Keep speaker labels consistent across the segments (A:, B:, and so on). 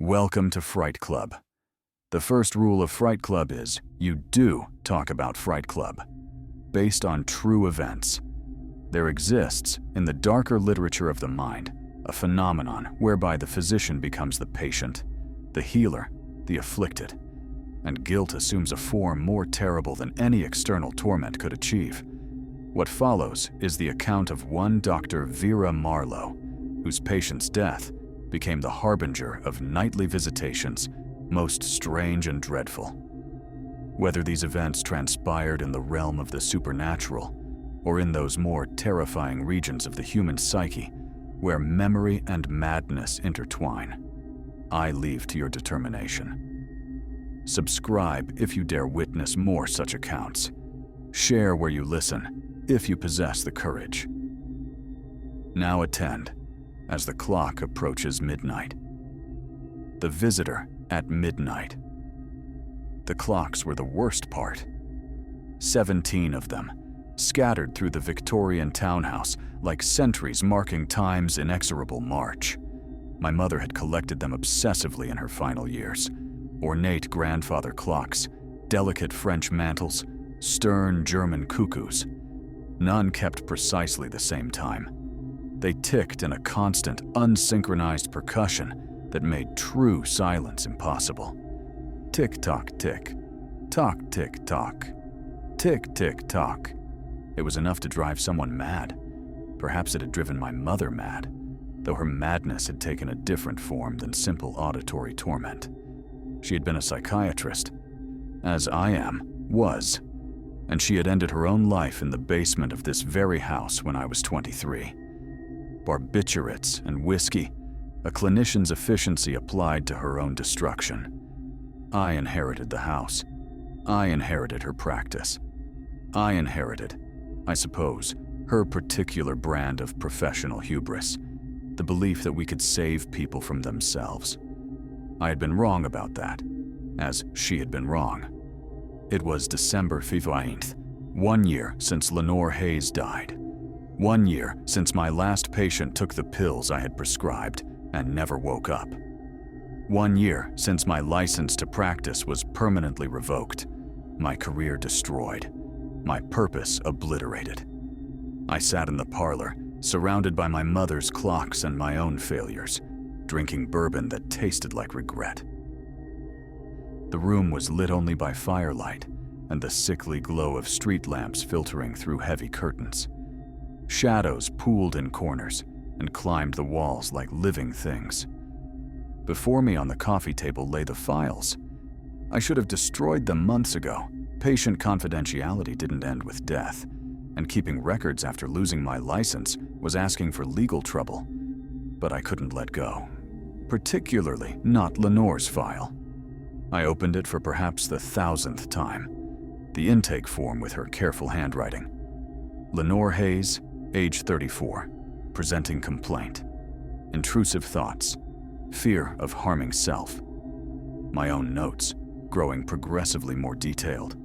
A: Welcome to Fright Club. The first rule of Fright Club is you do talk about Fright Club, based on true events. There exists, in the darker literature of the mind, a phenomenon whereby the physician becomes the patient, the healer, the afflicted, and guilt assumes a form more terrible than any external torment could achieve. What follows is the account of one Dr. Vera Marlowe, whose patient's death became the harbinger of nightly visitations, most strange and dreadful. Whether these events transpired in the realm of the supernatural, or in those more terrifying regions of the human psyche, where memory and madness intertwine, I leave to your determination. Subscribe if you dare witness more such accounts. Share where you listen, if you possess the courage. Now attend, as the clock approaches midnight. The visitor at midnight. The clocks were the worst part. 17 of them, scattered through the Victorian townhouse like sentries marking time's inexorable march. My mother had collected them obsessively in her final years. Ornate grandfather clocks, delicate French mantles, stern German cuckoos. None kept precisely the same time. They ticked in a constant, unsynchronized percussion that made true silence impossible. Tick-tock, tick. Tock, tick-tock. Tick-tick-tock. It was enough to drive someone mad. Perhaps it had driven my mother mad, though her madness had taken a different form than simple auditory torment. She had been a psychiatrist, as I was, and she had ended her own life in the basement of this very house when I was 23. Barbiturates and whiskey, a clinician's efficiency applied to her own destruction. I inherited the house. I inherited her practice. I inherited, I suppose, her particular brand of professional hubris, the belief that we could save people from themselves. I had been wrong about that, as she had been wrong. It was December 15th, 1 year since Lenore Hayes died. 1 year since my last patient took the pills I had prescribed and never woke up. 1 year since my license to practice was permanently revoked, my career destroyed, my purpose obliterated. I sat in the parlor, surrounded by my mother's clocks and my own failures, drinking bourbon that tasted like regret. The room was lit only by firelight and the sickly glow of street lamps filtering through heavy curtains. Shadows pooled in corners and climbed the walls like living things. Before me on the coffee table lay the files. I should have destroyed them months ago. Patient confidentiality didn't end with death, and keeping records after losing my license was asking for legal trouble. But I couldn't let go, particularly not Lenore's file. I opened it for perhaps the 1,000th time, the intake form with her careful handwriting. Lenore Hayes, age 34, presenting complaint. Intrusive thoughts, fear of harming self. My own notes, growing progressively more detailed,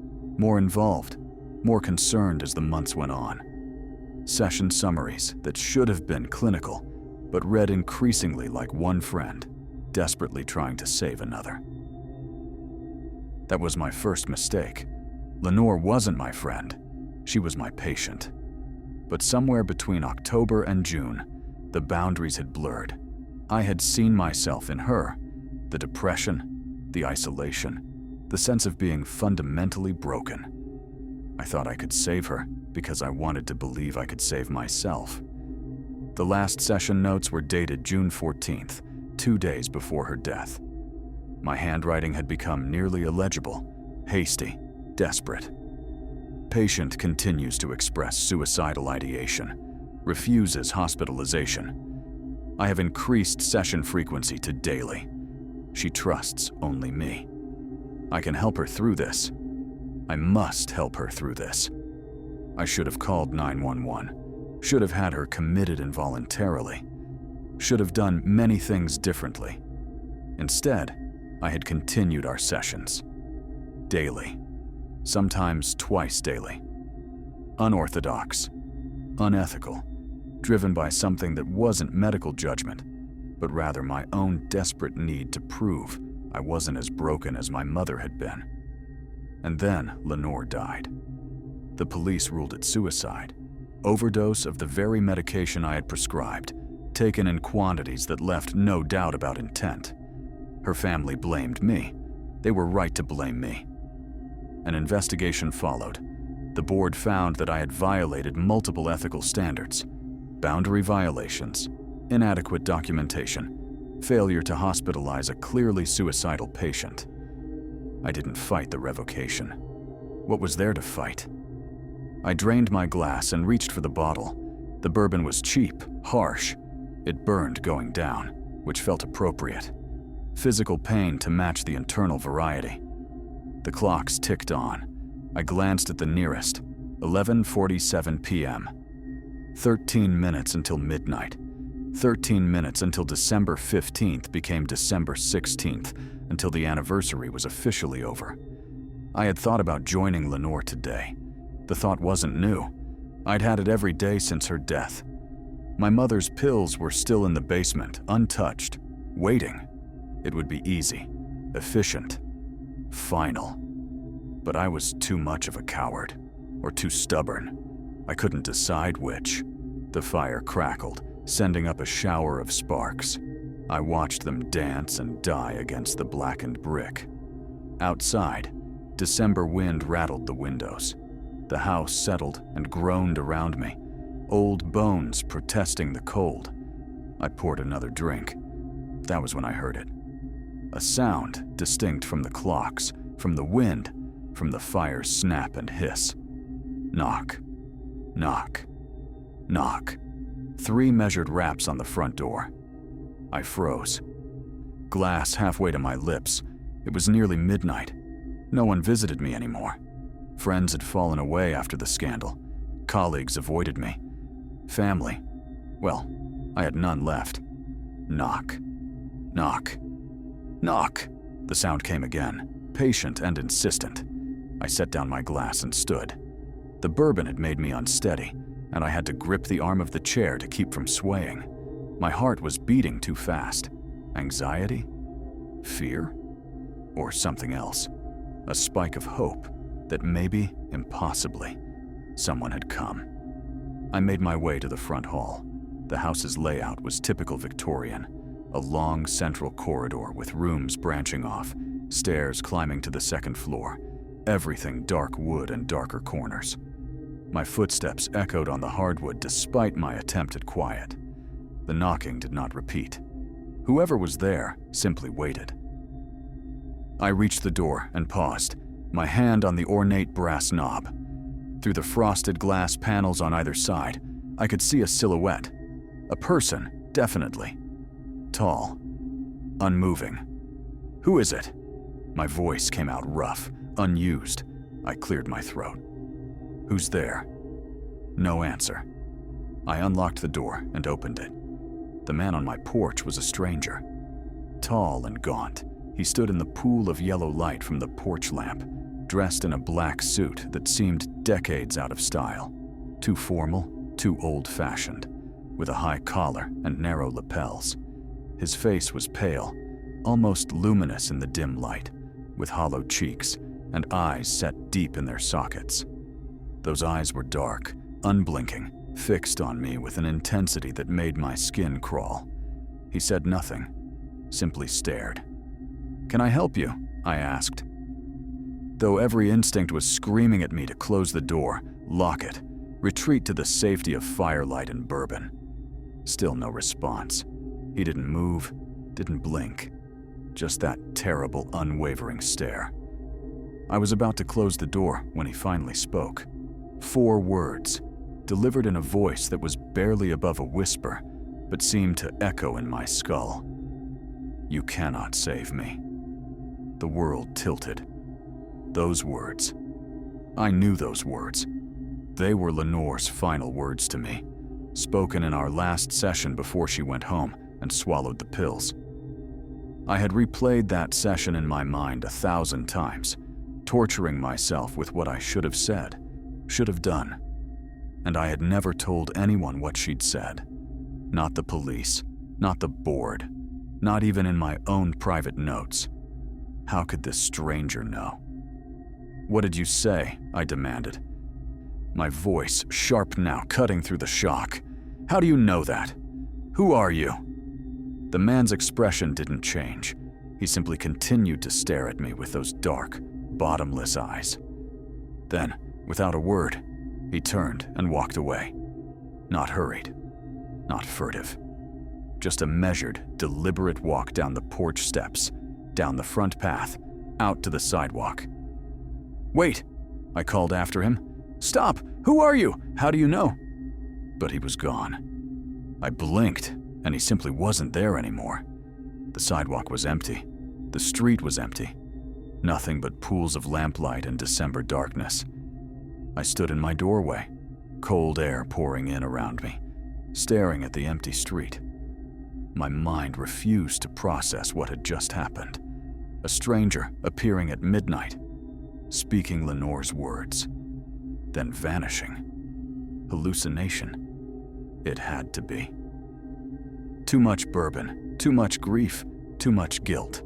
A: more involved, more concerned as the months went on. Session summaries that should have been clinical, but read increasingly like one friend, desperately trying to save another. That was my first mistake. Lenore wasn't my friend. She was my patient. But somewhere between October and June, the boundaries had blurred. I had seen myself in her, the depression, the isolation, the sense of being fundamentally broken. I thought I could save her because I wanted to believe I could save myself. The last session notes were dated June 14th, 2 days before her death. My handwriting had become nearly illegible, hasty, desperate. Patient continues to express suicidal ideation, refuses hospitalization. I have increased session frequency to daily. She trusts only me. I can help her through this. I must help her through this. I should have called 911, should have had her committed involuntarily, should have done many things differently. Instead, I had continued our sessions. Daily. Sometimes twice daily. Unorthodox. Unethical. Driven by something that wasn't medical judgment, but rather my own desperate need to prove I wasn't as broken as my mother had been. And then Lenore died. The police ruled it suicide. Overdose of the very medication I had prescribed, taken in quantities that left no doubt about intent. Her family blamed me. They were right to blame me. An investigation followed. The board found that I had violated multiple ethical standards: boundary violations, inadequate documentation, failure to hospitalize a clearly suicidal patient. I didn't fight the revocation. What was there to fight? I drained my glass and reached for the bottle. The bourbon was cheap, harsh. It burned going down, which felt appropriate. Physical pain to match the internal variety. The clocks ticked on. I glanced at the nearest, 11:47 p.m. 13 minutes until midnight. 13 minutes until December 15th became December 16th, until the anniversary was officially over. I had thought about joining Lenore today. The thought wasn't new. I'd had it every day since her death. My mother's pills were still in the basement, untouched, waiting. It would be easy, efficient, final. But I was too much of a coward, or too stubborn. I couldn't decide which. The fire crackled, sending up a shower of sparks. I watched them dance and die against the blackened brick. Outside, December wind rattled the windows. The house settled and groaned around me, old bones protesting the cold. I poured another drink. That was when I heard it. A sound distinct from the clocks, from the wind, from the fire's snap and hiss. Knock, knock, knock. 3 measured raps on the front door. I froze. Glass halfway to my lips. It was nearly midnight. No one visited me anymore. Friends had fallen away after the scandal. Colleagues avoided me. Family, well, I had none left. Knock, knock, knock. The sound came again, patient and insistent. I set down my glass and stood. The bourbon had made me unsteady, and I had to grip the arm of the chair to keep from swaying. My heart was beating too fast. Anxiety? Fear? Or something else? A spike of hope that maybe, impossibly, someone had come. I made my way to the front hall. The house's layout was typical Victorian. A long central corridor with rooms branching off, stairs climbing to the second floor, everything dark wood and darker corners. My footsteps echoed on the hardwood despite my attempt at quiet. The knocking did not repeat. Whoever was there simply waited. I reached the door and paused, my hand on the ornate brass knob. Through the frosted glass panels on either side, I could see a silhouette. A person, definitely. Tall. Unmoving. "Who is it?" My voice came out rough, unused. I cleared my throat. "Who's there?" No answer. I unlocked the door and opened it. The man on my porch was a stranger. Tall and gaunt, he stood in the pool of yellow light from the porch lamp, dressed in a black suit that seemed decades out of style. Too formal, too old-fashioned, with a high collar and narrow lapels. His face was pale, almost luminous in the dim light, with hollow cheeks and eyes set deep in their sockets. Those eyes were dark, unblinking, fixed on me with an intensity that made my skin crawl. He said nothing, simply stared. "Can I help you?" I asked. Though every instinct was screaming at me to close the door, lock it, retreat to the safety of firelight and bourbon. Still no response. He didn't move, didn't blink. Just that terrible, unwavering stare. I was about to close the door when he finally spoke. 4 words, delivered in a voice that was barely above a whisper, but seemed to echo in my skull. "You cannot save me." The world tilted. Those words. I knew those words. They were Lenore's final words to me, spoken in our last session before she went home and swallowed the pills. I had replayed that session in my mind 1,000 times, torturing myself with what I should have said, should have done. And I had never told anyone what she'd said. Not the police, Not the board. Not even in my own private notes. How could this stranger know? "What did you say?" I demanded. My voice, sharp now, cutting through the shock. "How do you know that? Who are you?" The man's expression didn't change. He simply continued to stare at me with those dark, bottomless eyes. Then, without a word, he turned and walked away. Not hurried, not furtive. Just a measured, deliberate walk down the porch steps, down the front path, out to the sidewalk. "Wait!" I called after him. "Stop! Who are you? How do you know?" But he was gone. I blinked, and he simply wasn't there anymore. The sidewalk was empty. The street was empty. Nothing but pools of lamplight and December darkness. I stood in my doorway, cold air pouring in around me, staring at the empty street. My mind refused to process what had just happened. A stranger appearing at midnight, speaking Lenore's words, then vanishing. Hallucination. It had to be. Too much bourbon, too much grief, too much guilt.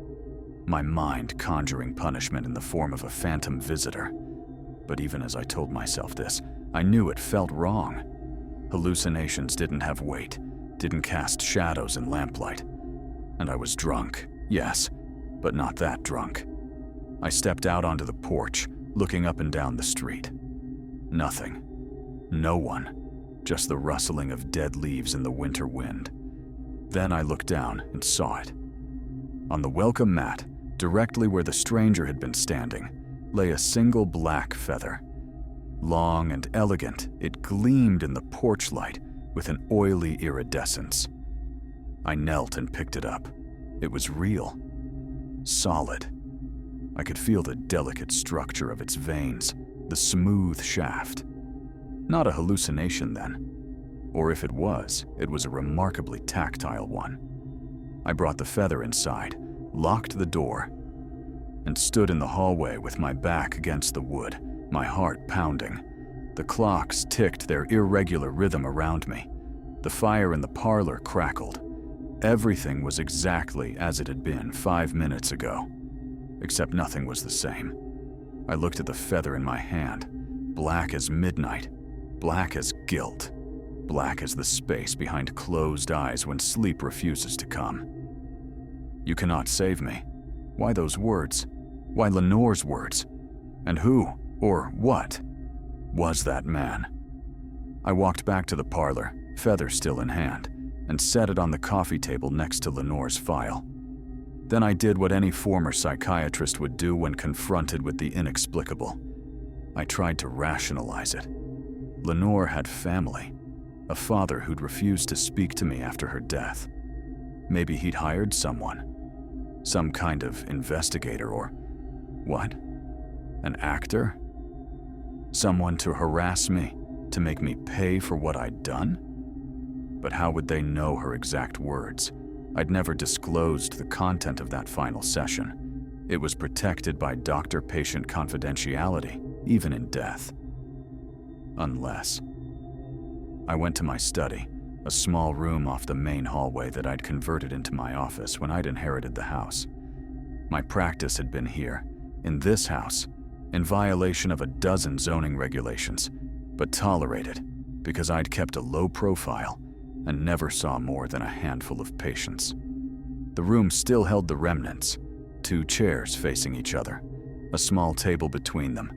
A: My mind conjuring punishment in the form of a phantom visitor. But even as I told myself this, I knew it felt wrong. Hallucinations didn't have weight, didn't cast shadows in lamplight. And I was drunk, yes, but not that drunk. I stepped out onto the porch, looking up and down the street. Nothing. No one. Just the rustling of dead leaves in the winter wind. Then I looked down and saw it. On the welcome mat, directly where the stranger had been standing, lay a single black feather. Long and elegant, it gleamed in the porch light with an oily iridescence. I knelt and picked it up. It was real. Solid. I could feel the delicate structure of its veins, the smooth shaft. Not a hallucination then. Or if it was a remarkably tactile one. I brought the feather inside, locked the door, and stood in the hallway with my back against the wood, my heart pounding. The clocks ticked their irregular rhythm around me. The fire in the parlor crackled. Everything was exactly as it had been 5 minutes ago, except nothing was the same. I looked at the feather in my hand, black as midnight, black as guilt, black as the space behind closed eyes when sleep refuses to come. "You cannot save me." Why those words? Why Lenore's words? And who, or what, was that man? I walked back to the parlor, feather still in hand, and set it on the coffee table next to Lenore's file. Then I did what any former psychiatrist would do when confronted with the inexplicable. I tried to rationalize it. Lenore had family, a father who'd refused to speak to me after her death. Maybe he'd hired someone, some kind of investigator or, what? An actor? Someone to harass me, to make me pay for what I'd done? But how would they know her exact words? I'd never disclosed the content of that final session. It was protected by doctor-patient confidentiality, even in death. Unless. I went to my study, a small room off the main hallway that I'd converted into my office when I'd inherited the house. My practice had been here, in this house, in violation of a dozen zoning regulations, but tolerated because I'd kept a low profile and never saw more than a handful of patients. The room still held the remnants, 2 chairs facing each other, a small table between them,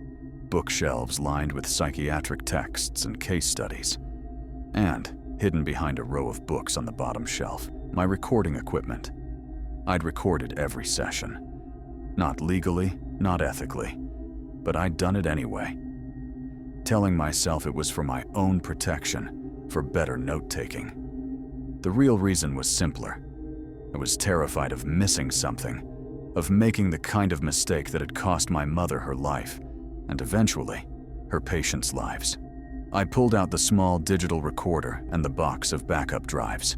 A: bookshelves lined with psychiatric texts and case studies, and, hidden behind a row of books on the bottom shelf, my recording equipment. I'd recorded every session. Not legally, not ethically, but I'd done it anyway. Telling myself it was for my own protection, for better note-taking. The real reason was simpler. I was terrified of missing something, of making the kind of mistake that had cost my mother her life, and eventually, her patients' lives. I pulled out the small digital recorder and the box of backup drives,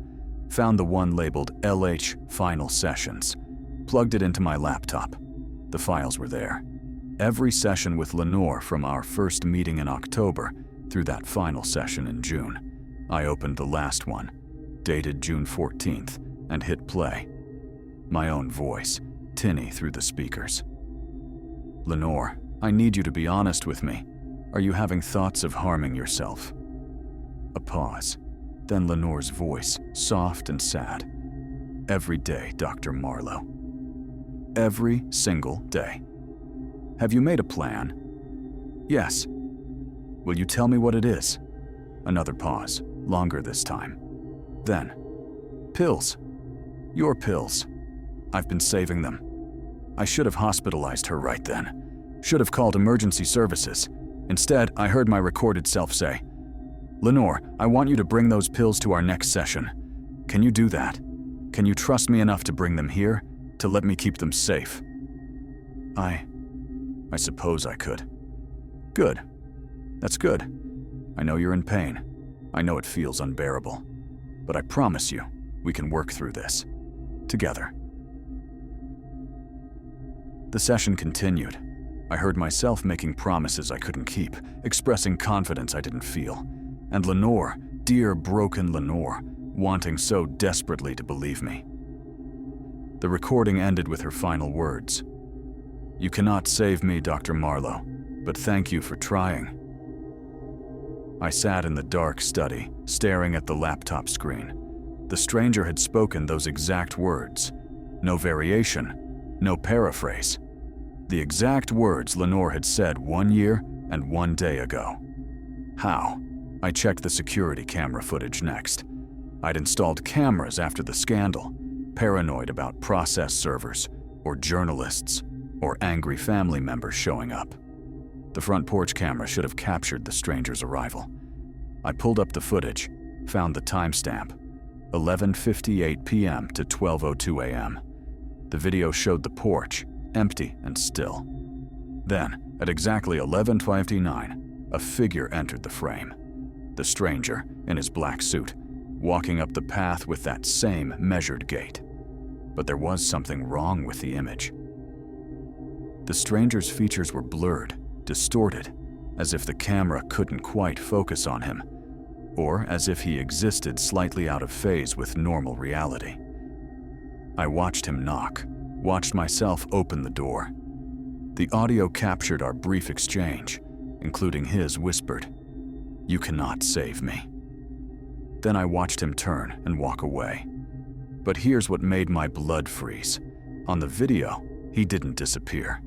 A: found the one labeled LH Final Sessions, plugged it into my laptop. The files were there. Every session with Lenore from our first meeting in October through that final session in June. I opened the last one, dated June 14th, and hit play. My own voice, tinny through the speakers. "Lenore, I need you to be honest with me. Are you having thoughts of harming yourself?" A pause, then Lenore's voice, soft and sad. "Every day, Dr. Marlowe. Every single day. Have you made a plan?" "Yes." "Will you tell me what it is?" Another pause, longer this time. Then, "Pills. Your pills. I've been saving them. I should have hospitalized her right then. Should have called emergency services. Instead, I heard my recorded self say, 'Lenore, I want you to bring those pills to our next session. Can you do that? Can you trust me enough to bring them here, to let me keep them safe?' I suppose I could." "Good. That's good. I know you're in pain. I know it feels unbearable. But I promise you, we can work through this. Together." The session continued. I heard myself making promises I couldn't keep, expressing confidence I didn't feel. And Lenore, dear broken Lenore, wanting so desperately to believe me. The recording ended with her final words. "You cannot save me, Dr. Marlowe, but thank you for trying." I sat in the dark study, staring at the laptop screen. The stranger had spoken those exact words. No variation, no paraphrase. The exact words Lenore had said 1 year and 1 day ago. How? I checked the security camera footage next. I'd installed cameras after the scandal, paranoid about process servers, or journalists, or angry family members showing up. The front porch camera should have captured the stranger's arrival. I pulled up the footage, found the timestamp, 11:58 p.m. to 12:02 a.m. The video showed the porch, empty and still. Then, at exactly 11:59, a figure entered the frame. The stranger, in his black suit, walking up the path with that same measured gait. But there was something wrong with the image. The stranger's features were blurred, distorted, as if the camera couldn't quite focus on him, or as if he existed slightly out of phase with normal reality. I watched him knock, watched myself open the door. The audio captured our brief exchange, including his whispered, "You cannot save me." Then I watched him turn and walk away. But here's what made my blood freeze. On the video, he didn't disappear.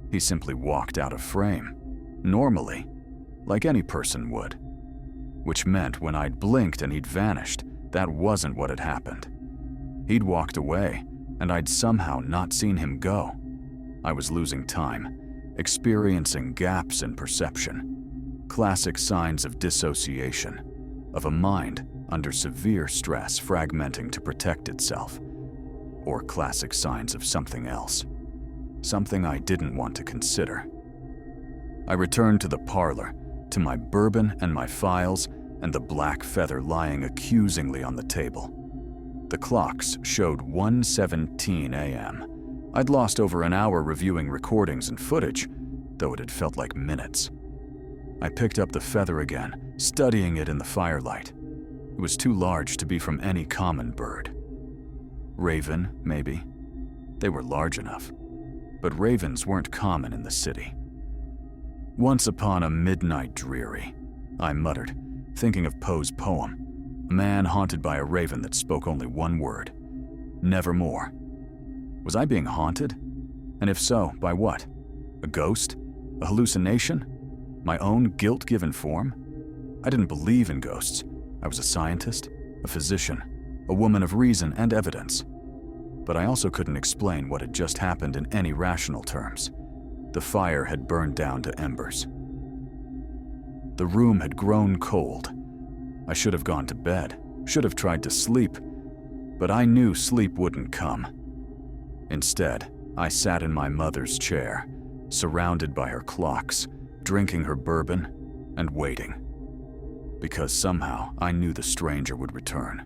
A: He simply walked out of frame, normally, like any person would. Which meant when I'd blinked and he'd vanished, that wasn't what had happened. He'd walked away, and I'd somehow not seen him go. I was losing time, experiencing gaps in perception. Classic signs of dissociation, of a mind under severe stress fragmenting to protect itself. Or classic signs of something else. Something I didn't want to consider. I returned to the parlor, to my bourbon and my files, and the black feather lying accusingly on the table. The clocks showed 1:17 a.m. I'd lost over an hour reviewing recordings and footage, though it had felt like minutes. I picked up the feather again, studying it in the firelight. It was too large to be from any common bird. Raven, maybe. They were large enough. But ravens weren't common in the city. "Once upon a midnight dreary," I muttered, thinking of Poe's poem, a man haunted by a raven that spoke only one word, nevermore. Was I being haunted? And if so, by what? A ghost? A hallucination? My own guilt-given form? I didn't believe in ghosts. I was a scientist, a physician, a woman of reason and evidence. But I also couldn't explain what had just happened in any rational terms. The fire had burned down to embers. The room had grown cold. I should have gone to bed, should have tried to sleep, but I knew sleep wouldn't come. Instead, I sat in my mother's chair, surrounded by her clocks, drinking her bourbon and waiting. Because somehow I knew the stranger would return.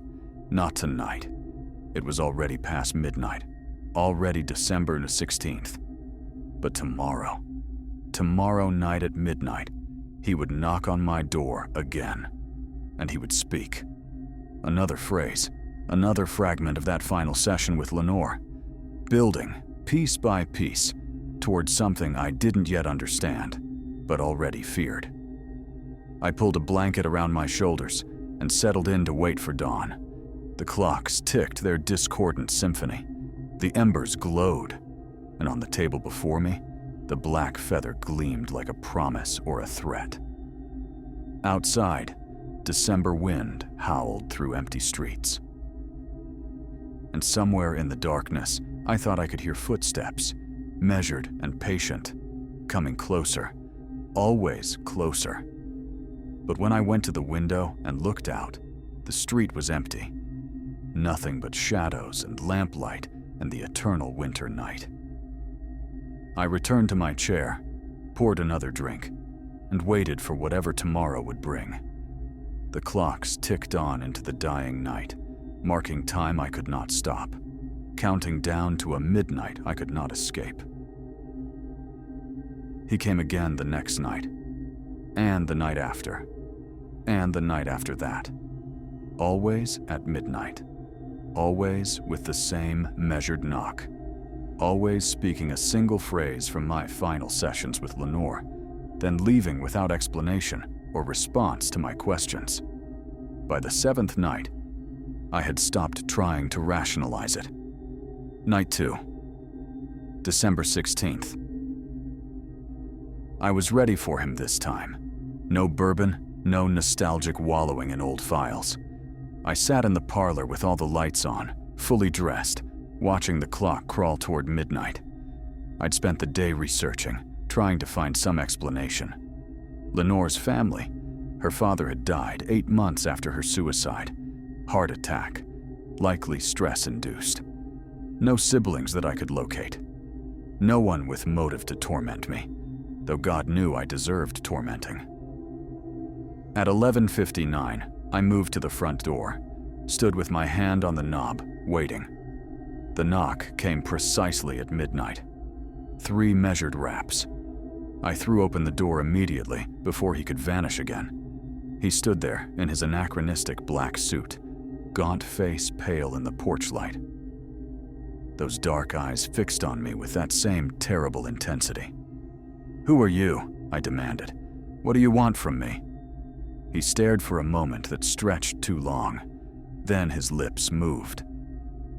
A: Not tonight. It was already past midnight, already December the 16th. But tomorrow, tomorrow night at midnight, he would knock on my door again, and he would speak. Another phrase, Another fragment of that final session with Lenore, building, piece by piece, towards something I didn't yet understand, but already feared. I pulled a blanket around my shoulders and settled in to wait for dawn. The clocks ticked their discordant symphony. The embers glowed, and on the table before me, the black feather gleamed like a promise or a threat. Outside, December wind howled through empty streets. And somewhere in the darkness, I thought I could hear footsteps, measured and patient, coming closer, always closer. But when I went to the window and looked out, the street was empty. Nothing but shadows and lamplight and the eternal winter night. I returned to my chair, poured another drink, and waited for whatever tomorrow would bring. The clocks ticked on into the dying night, marking time I could not stop, counting down to a midnight I could not escape. He came again the next night, and the night after, and the night after that. Always at midnight, always with the same measured knock, always speaking a single phrase from my final sessions with Lenore, then leaving without explanation or response to my questions. By the seventh night, I had stopped trying to rationalize it. Night 2, December 16th. I was ready for him this time. No bourbon, no nostalgic wallowing in old files. I sat in the parlor with all the lights on, fully dressed, watching the clock crawl toward midnight. I'd spent the day researching, trying to find some explanation. Lenore's family. Her father had died 8 months after her suicide. Heart attack, likely stress-induced. No siblings that I could locate. No one with motive to torment me, though God knew I deserved tormenting. At 11:59, I moved to the front door, stood with my hand on the knob, waiting. The knock came precisely at midnight. 3 measured raps. I threw open the door immediately before he could vanish again. He stood there in his anachronistic black suit, gaunt face pale in the porch light. Those dark eyes fixed on me with that same terrible intensity. "Who are you?" I demanded. "What do you want from me?" He stared for a moment that stretched too long. Then his lips moved.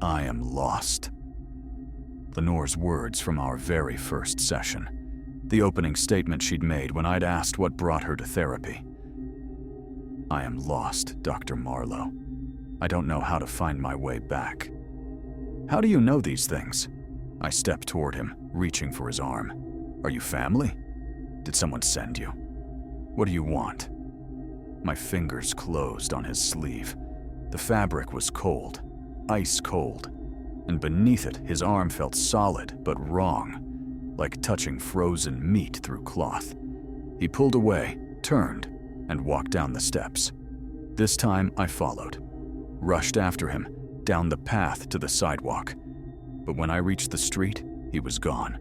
A: "I am lost." Lenore's words from our very first session. The opening statement she'd made when I'd asked what brought her to therapy. "I am lost, Dr. Marlowe. I don't know how to find my way back." "How do you know these things?" I stepped toward him, reaching for his arm. "Are you family? Did someone send you? What do you want?" My fingers closed on his sleeve. The fabric was cold, ice cold, and beneath it his arm felt solid but wrong, like touching frozen meat through cloth. He pulled away, turned, and walked down the steps. This time I followed, rushed after him, down the path to the sidewalk. But when I reached the street, he was gone.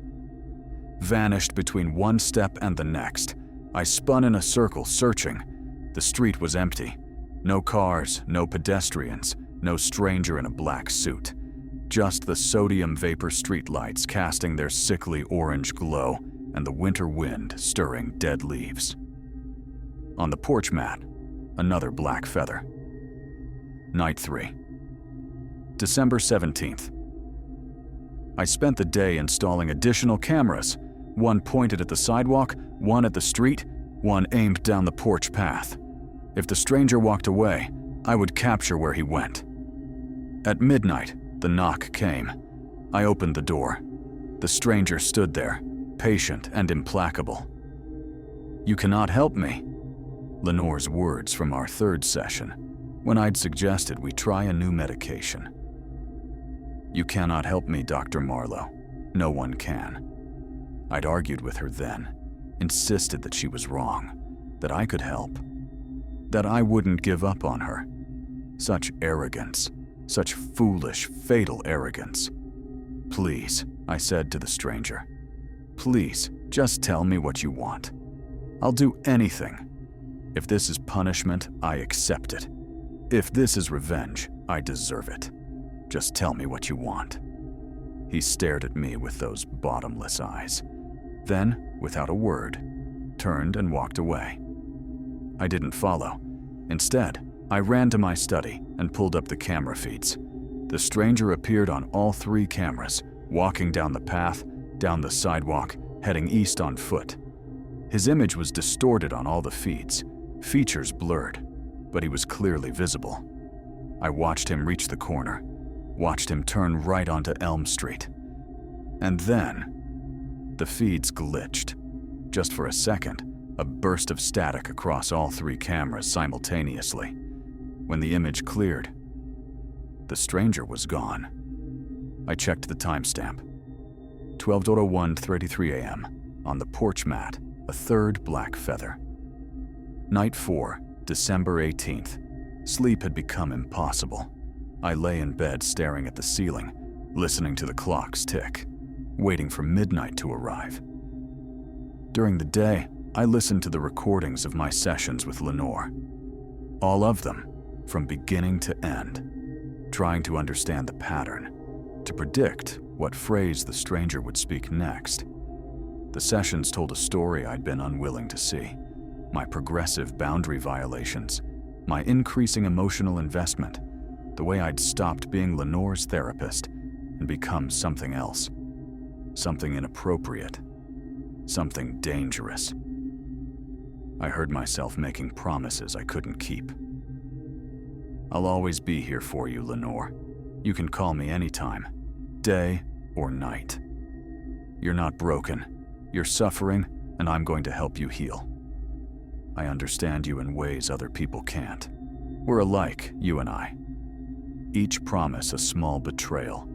A: Vanished between one step and the next. I spun in a circle, searching. The street was empty. No cars, no pedestrians, no stranger in a black suit. Just the sodium vapor streetlights casting their sickly orange glow and the winter wind stirring dead leaves. On the porch mat, another black feather. Night 3, December 17th. I spent the day installing additional cameras, one pointed at the sidewalk, one at the street, one aimed down the porch path. If the stranger walked away, I would capture where he went. At midnight, the knock came. I opened the door. The stranger stood there, patient and implacable. "You cannot help me." Lenore's words from our third session, when I'd suggested we try a new medication. "You cannot help me, Dr. Marlowe. No one can." I'd argued with her then, insisted that she was wrong, that I could help, that I wouldn't give up on her. Such arrogance, such foolish, fatal arrogance. "Please," I said to the stranger, "please, just tell me what you want. I'll do anything. If this is punishment, I accept it. If this is revenge, I deserve it. Just tell me what you want." He stared at me with those bottomless eyes. Then, without a word, turned and walked away. I didn't follow. Instead, I ran to my study and pulled up the camera feeds. The stranger appeared on all 3 cameras, walking down the path, down the sidewalk, heading east on foot. His image was distorted on all the feeds, features blurred, but he was clearly visible. I watched him reach the corner, watched him turn right onto Elm Street. And then, the feeds glitched. Just for a second, a burst of static across all 3 cameras simultaneously. When the image cleared, the stranger was gone. I checked the timestamp. 12:01:33 a.m. On the porch mat, a 3rd black feather. Night 4, December 18th. Sleep had become impossible. I lay in bed staring at the ceiling, listening to the clocks tick, waiting for midnight to arrive. During the day, I listened to the recordings of my sessions with Lenore. All of them, from beginning to end, trying to understand the pattern, to predict what phrase the stranger would speak next. The sessions told a story I'd been unwilling to see. My progressive boundary violations, my increasing emotional investment, the way I'd stopped being Lenore's therapist and become something else. Something inappropriate. Something dangerous. I heard myself making promises I couldn't keep. "I'll always be here for you, Lenore. You can call me anytime, day or night. You're not broken. You're suffering, and I'm going to help you heal. I understand you in ways other people can't. We're alike, you and I. Each promise a small betrayal,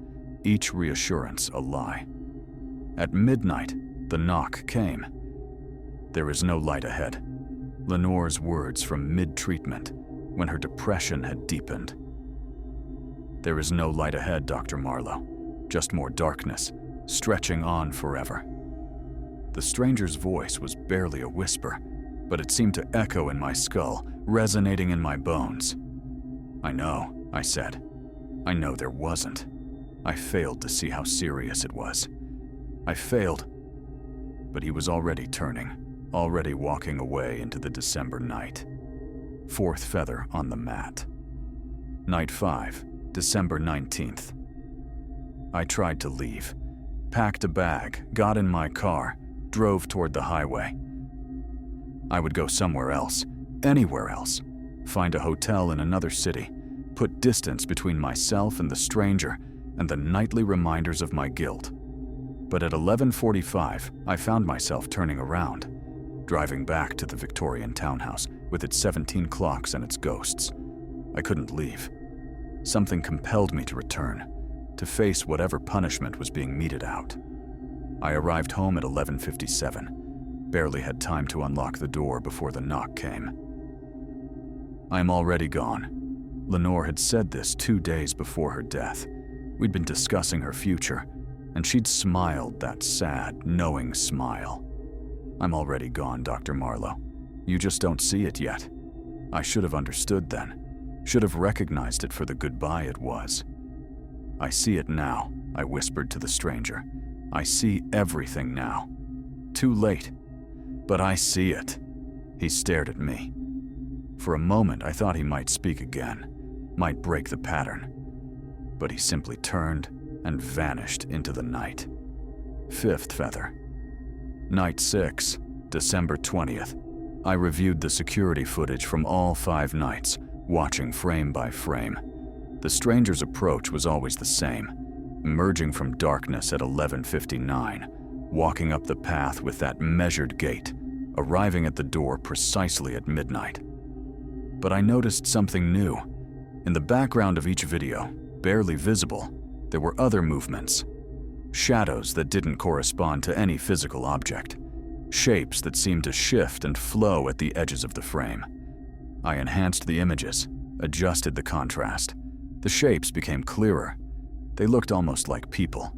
A: each reassurance a lie." At midnight, the knock came. "There is no light ahead." Lenore's words from mid-treatment, when her depression had deepened. "There is no light ahead, Dr. Marlowe. Just more darkness, stretching on forever." The stranger's voice was barely a whisper, but it seemed to echo in my skull, resonating in my bones. "I know," I said. "I know there wasn't. I failed to see how serious it was. I failed." But he was already turning, already walking away into the December night. 4th feather on the mat. Night 5, December 19th. I tried to leave, packed a bag, got in my car, drove toward the highway. I would go somewhere else, anywhere else, find a hotel in another city, put distance between myself and the stranger and the nightly reminders of my guilt. But at 11:45, I found myself turning around, driving back to the Victorian townhouse with its 17 clocks and its ghosts. I couldn't leave. Something compelled me to return, to face whatever punishment was being meted out. I arrived home at 11:57, barely had time to unlock the door before the knock came. "I'm already gone." Lenore had said this 2 days before her death. We'd been discussing her future, and she'd smiled that sad, knowing smile. "I'm already gone, Dr. Marlowe. You just don't see it yet." I should have understood then, should have recognized it for the goodbye it was. "I see it now," I whispered to the stranger. "I see everything now. Too late, but I see it." He stared at me. For a moment, I thought he might speak again, might break the pattern. But he simply turned and vanished into the night. 5th feather. Night 6, December 20th. I reviewed the security footage from all 5 nights, watching frame by frame. The stranger's approach was always the same, emerging from darkness at 11:59, walking up the path with that measured gait, arriving at the door precisely at midnight. But I noticed something new. In the background of each video, barely visible, there were other movements. Shadows that didn't correspond to any physical object. Shapes that seemed to shift and flow at the edges of the frame. I enhanced the images, adjusted the contrast. The shapes became clearer. They looked almost like people.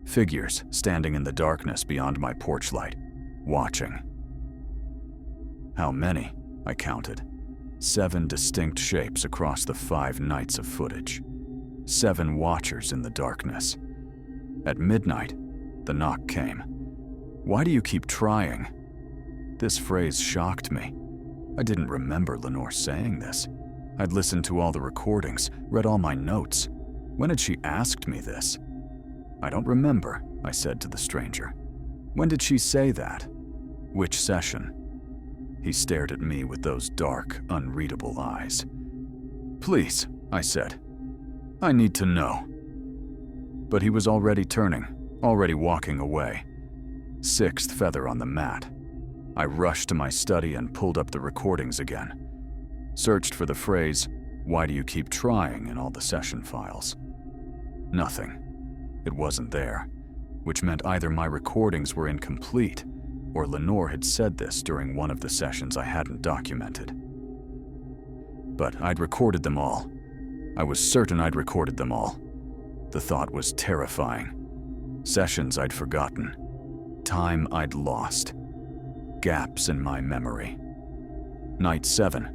A: Figures standing in the darkness beyond my porch light, watching. How many? I counted. 7 distinct shapes across the 5 nights of footage. 7 watchers in the darkness. At midnight, the knock came. "Why do you keep trying?" This phrase shocked me. I didn't remember Lenore saying this. I'd listened to all the recordings, read all my notes. When had she asked me this? "I don't remember," I said to the stranger. "When did she say that? Which session?" He stared at me with those dark, unreadable eyes. "Please," I said. "I need to know." But he was already turning, already walking away. 6th feather on the mat. I rushed to my study and pulled up the recordings again. Searched for the phrase, "Why do you keep trying?" in all the session files. Nothing. It wasn't there, which meant either my recordings were incomplete or Lenore had said this during one of the sessions I hadn't documented. But I'd recorded them all. I was certain I'd recorded them all. The thought was terrifying. Sessions I'd forgotten. Time I'd lost. Gaps in my memory. Night 7,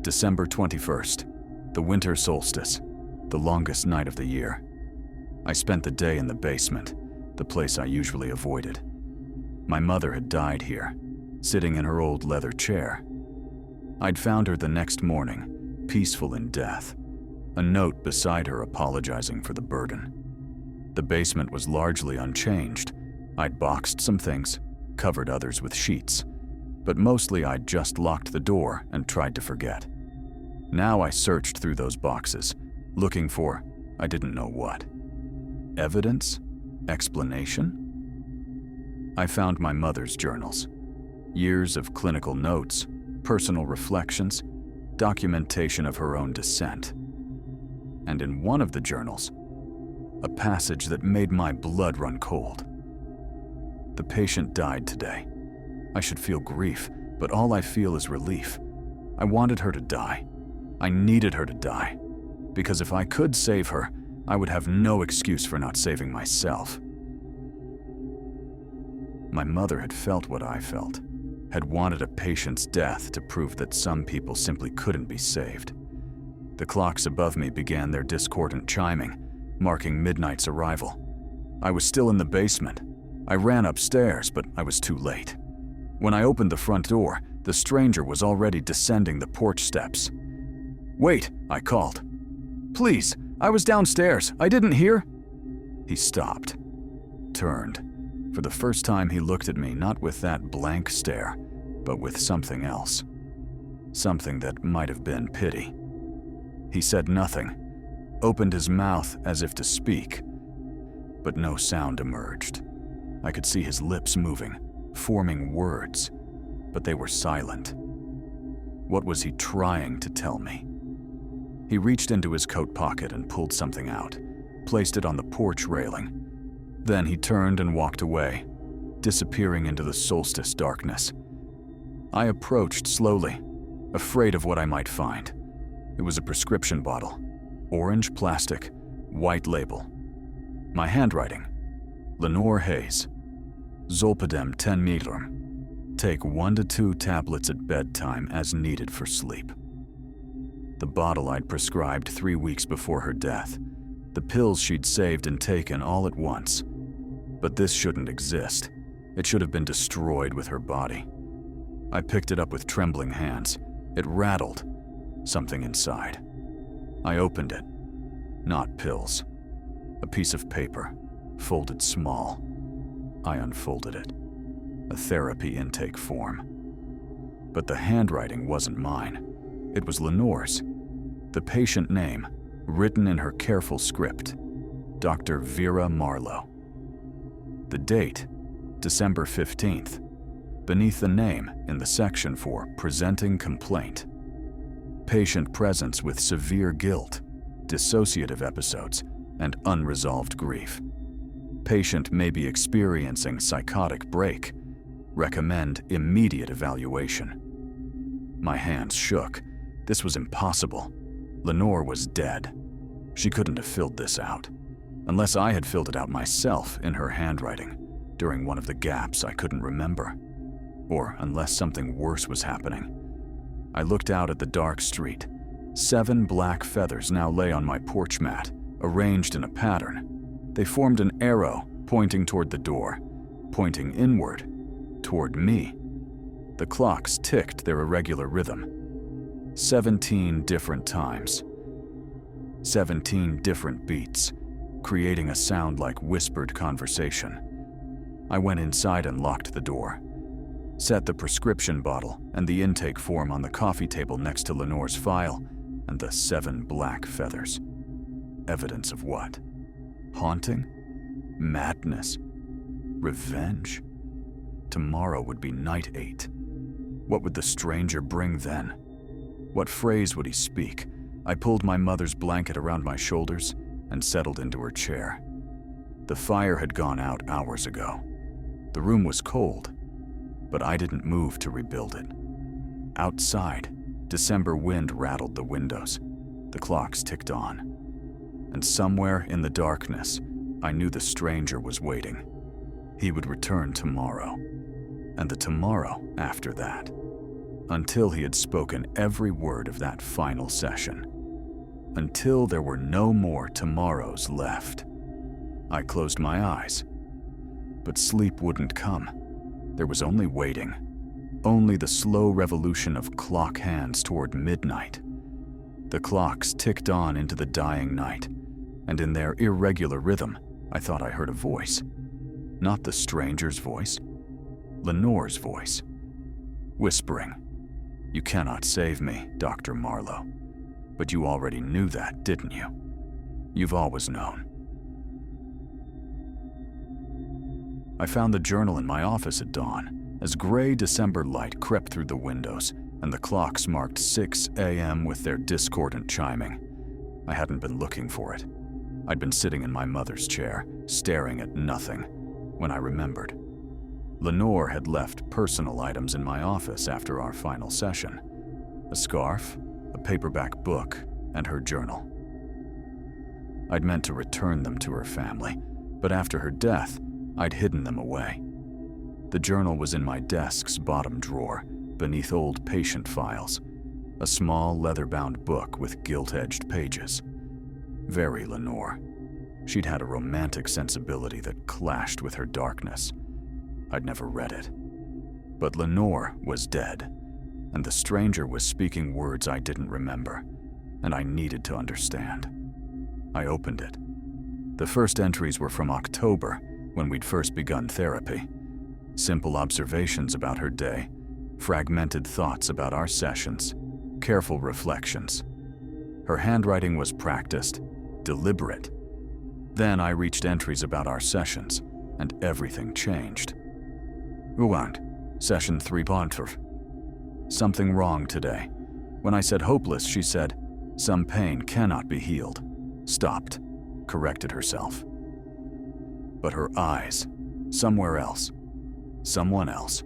A: December 21st, the winter solstice, the longest night of the year. I spent the day in the basement, the place I usually avoided. My mother had died here, sitting in her old leather chair. I'd found her the next morning, peaceful in death, a note beside her apologizing for the burden. The basement was largely unchanged. I'd boxed some things, covered others with sheets, but mostly I'd just locked the door and tried to forget. Now I searched through those boxes, looking for, I didn't know what. Evidence? Explanation? I found my mother's journals. Years of clinical notes, personal reflections, documentation of her own descent. And in one of the journals, a passage that made my blood run cold. The patient died today. I should feel grief, but all I feel is relief. I wanted her to die. I needed her to die. Because if I could save her, I would have no excuse for not saving myself. My mother had felt what I felt, had wanted a patient's death to prove that some people simply couldn't be saved. The clocks above me began their discordant chiming, marking midnight's arrival. I was still in the basement. I ran upstairs, but I was too late. When I opened the front door, the stranger was already descending the porch steps. "Wait," I called. "Please, I was downstairs. I didn't hear." He stopped, turned. For the first time, he looked at me not with that blank stare, but with something else. Something that might have been pity. He said nothing, opened his mouth as if to speak, but no sound emerged. I could see his lips moving, forming words, but they were silent. What was he trying to tell me? He reached into his coat pocket and pulled something out, placed it on the porch railing. Then he turned and walked away, disappearing into the solstice darkness. I approached slowly, afraid of what I might find. It was a prescription bottle, orange plastic, white label. My handwriting, Lenore Hayes, Zolpidem 10 mg. Take 1 to 2 tablets at bedtime as needed for sleep. The bottle I'd prescribed 3 weeks before her death. The pills she'd saved and taken all at once. But this shouldn't exist. It should have been destroyed with her body. I picked it up with trembling hands. It rattled. Something inside. I opened it. Not pills. A piece of paper, folded small. I unfolded it. A therapy intake form. But the handwriting wasn't mine. It was Lenore's. The patient name, written in her careful script, Dr. Vera Marlowe. The date, December 15th. Beneath the name, in the section for presenting complaint. Patient presence with severe guilt, dissociative episodes, and unresolved grief. Patient may be experiencing psychotic break. Recommend immediate evaluation. My hands shook. This was impossible. Lenore was dead. She couldn't have filled this out, unless I had filled it out myself in her handwriting during one of the gaps I couldn't remember, or unless something worse was happening. I looked out at the dark street. 7 black feathers now lay on my porch mat, arranged in a pattern. They formed an arrow pointing toward the door, pointing inward, toward me. The clocks ticked their irregular rhythm. 17 different times. 17 different beats, creating a sound like whispered conversation. I went inside and locked the door. Set the prescription bottle and the intake form on the coffee table next to Lenore's file and the 7 black feathers. Evidence of what? Haunting? Madness? Revenge? Tomorrow would be night 8. What would the stranger bring then? What phrase would he speak? I pulled my mother's blanket around my shoulders and settled into her chair. The fire had gone out hours ago. The room was cold, but I didn't move to rebuild it. Outside, December wind rattled the windows. The clocks ticked on. And somewhere in the darkness, I knew the stranger was waiting. He would return tomorrow, and the tomorrow after that, until he had spoken every word of that final session. Until there were no more tomorrows left. I closed my eyes, but sleep wouldn't come. There was only waiting, only the slow revolution of clock hands toward midnight. The clocks ticked on into the dying night, and in their irregular rhythm, I thought I heard a voice. Not the stranger's voice, Lenore's voice, whispering, "You cannot save me, Dr. Marlowe." But you already knew that, didn't you? You've always known. I found the journal in my office at dawn, as gray December light crept through the windows, and the clocks marked 6 a.m. with their discordant chiming. I hadn't been looking for it. I'd been sitting in my mother's chair, staring at nothing, when I remembered. Lenore had left personal items in my office after our final session. A scarf, a paperback book, and her journal. I'd meant to return them to her family, but after her death, I'd hidden them away. The journal was in my desk's bottom drawer, beneath old patient files, a small leather-bound book with gilt-edged pages. Very Lenore. She'd had a romantic sensibility that clashed with her darkness. I'd never read it. But Lenore was dead, and the stranger was speaking words I didn't remember, and I needed to understand. I opened it. The first entries were from October, when we'd first begun therapy. Simple observations about her day, fragmented thoughts about our sessions, careful reflections. Her handwriting was practiced, deliberate. Then I reached entries about our sessions, and everything changed. Gaunt, session 3.4. Something wrong today. When I said hopeless, she said, "Some pain cannot be healed." Stopped, corrected herself. But her eyes, somewhere else, someone else.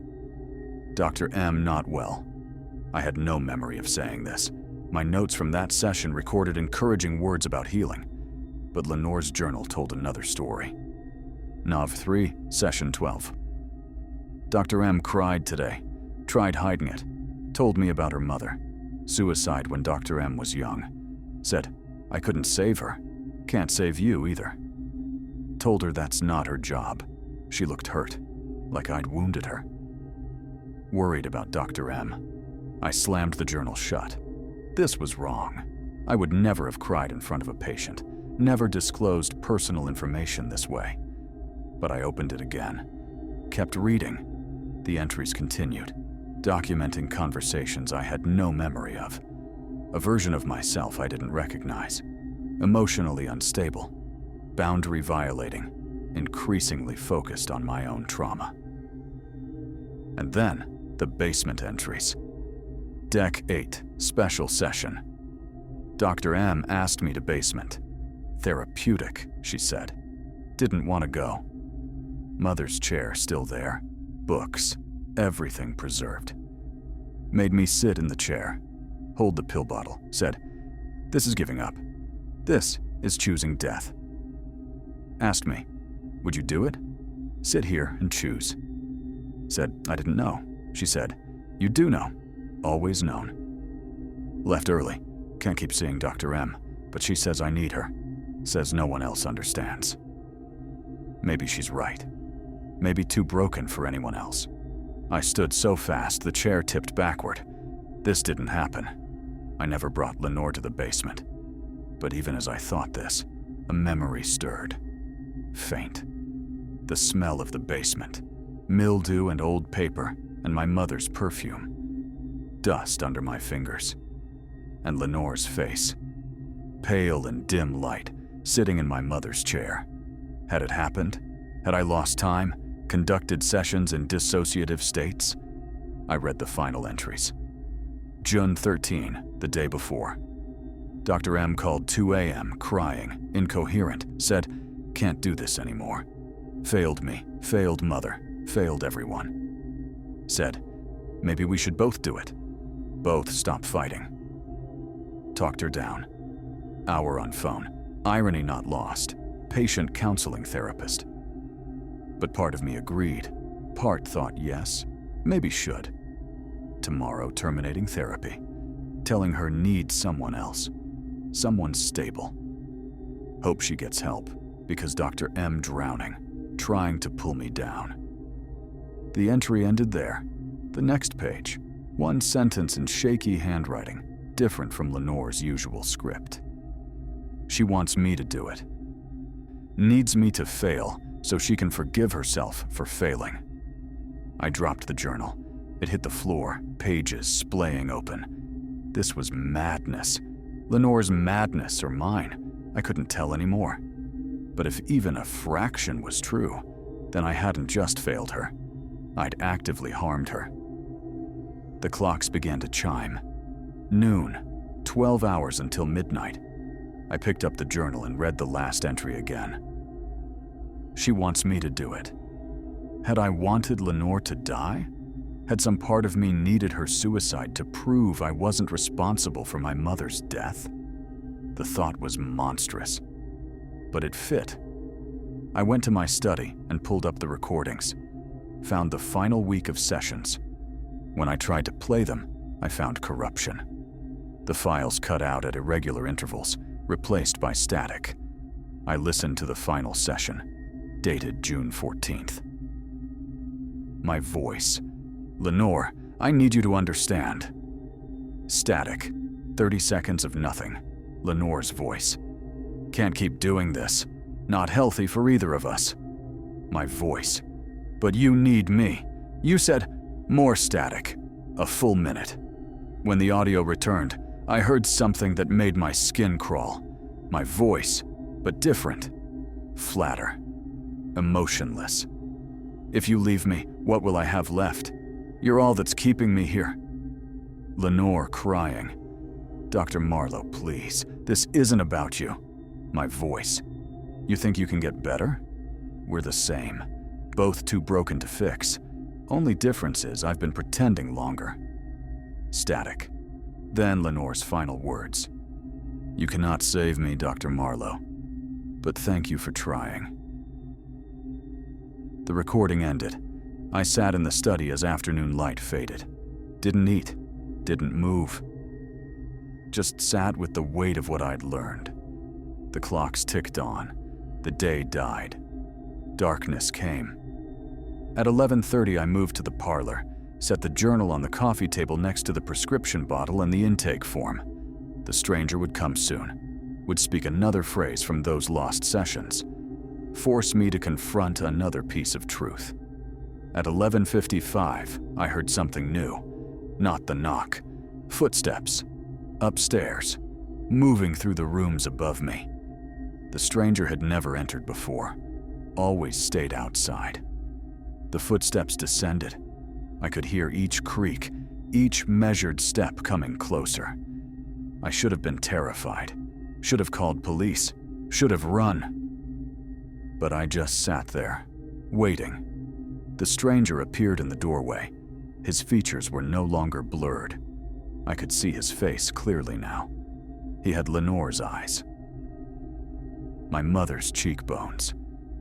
A: Dr. M not well. I had no memory of saying this. My notes from that session recorded encouraging words about healing, but Lenore's journal told another story. Nav 3, session 12. Dr. M cried today, tried hiding it, told me about her mother. Suicide when Dr. M was young. Said, I couldn't save her. Can't save you either. Told her that's not her job. She looked hurt, like I'd wounded her. Worried about Dr. M. I slammed the journal shut. This was wrong. I would never have cried in front of a patient, never disclosed personal information this way. But I opened it again, kept reading. The entries continued, documenting conversations I had no memory of. A version of myself I didn't recognize. Emotionally unstable, boundary violating, increasingly focused on my own trauma. And then, the basement entries. Deck 8, special session. Dr. M asked me to basement. Therapeutic, she said. Didn't want to go. Mother's chair still there. Books, everything preserved. Made me sit in the chair, hold the pill bottle, said, "This is giving up. This is choosing death." Asked me, "Would you do it? Sit here and choose." Said, "I didn't know." She said, "You do know. Always known." Left early. Can't keep seeing Dr. M, but she says I need her. Says no one else understands. Maybe she's right. Maybe too broken for anyone else. I stood so fast the chair tipped backward. This didn't happen. I never brought Lenore to the basement. But even as I thought this, a memory stirred. Faint. The smell of the basement. Mildew and old paper, and my mother's perfume. Dust under my fingers. And Lenore's face. Pale in dim light, sitting in my mother's chair. Had it happened? Had I lost time? Conducted sessions in dissociative states? I read the final entries. June 13, the day before. Dr. M called 2 a.m., crying, incoherent, said, "Can't do this anymore. Failed me, failed mother, failed everyone." Said, "Maybe we should both do it. Both stop fighting." Talked her down. Hour on phone. Irony not lost. Patient counseling therapist. But part of me agreed. Part thought yes, maybe should. Tomorrow terminating therapy. Telling her needs someone else. Someone stable. Hope she gets help, because Dr. M drowning, trying to pull me down. The entry ended there. The next page. One sentence in shaky handwriting, different from Lenore's usual script. She wants me to do it. Needs me to fail so she can forgive herself for failing. I dropped the journal. It hit the floor, pages splaying open. This was madness. Lenore's madness or mine. I couldn't tell anymore. But if even a fraction was true, then I hadn't just failed her. I'd actively harmed her. The clocks began to chime. Noon, 12 hours until midnight. I picked up the journal and read the last entry again. She wants me to do it. Had I wanted Lenore to die? Had some part of me needed her suicide to prove I wasn't responsible for my mother's death? The thought was monstrous, but it fit. I went to my study and pulled up the recordings. Found the final week of sessions. When I tried to play them, I found corruption. The files cut out at irregular intervals, replaced by static. I listened to the final session, dated June 14th. My voice. "Lenore, I need you to understand." Static. 30 seconds of nothing. Lenore's voice. "Can't keep doing this. Not healthy for either of us." My voice. "But you need me. You said..." More static. A full minute. When the audio returned, I heard something that made my skin crawl. My voice, but different. Flatter. Emotionless. "If you leave me, what will I have left? You're all that's keeping me here." Lenore crying. "Dr. Marlowe, please. This isn't about you." My voice. "You think you can get better? We're the same. Both too broken to fix. Only difference is I've been pretending longer." Static. Then Lenore's final words. "You cannot save me, Dr. Marlowe, but thank you for trying." The recording ended. I sat in the study as afternoon light faded. Didn't eat. Didn't move. Just sat with the weight of what I'd learned. The clocks ticked on. The day died. Darkness came. At 11:30, I moved to the parlor, set the journal on the coffee table next to the prescription bottle and the intake form. The stranger would come soon, would speak another phrase from those lost sessions, force me to confront another piece of truth. At 11:55, I heard something new. Not the knock. Footsteps. Upstairs. Moving through the rooms above me. The stranger had never entered before. Always stayed outside. The footsteps descended. I could hear each creak, each measured step coming closer. I should have been terrified. Should have called police. Should have run. But I just sat there, waiting. The stranger appeared in the doorway. His features were no longer blurred. I could see his face clearly now. He had Lenore's eyes. My mother's cheekbones.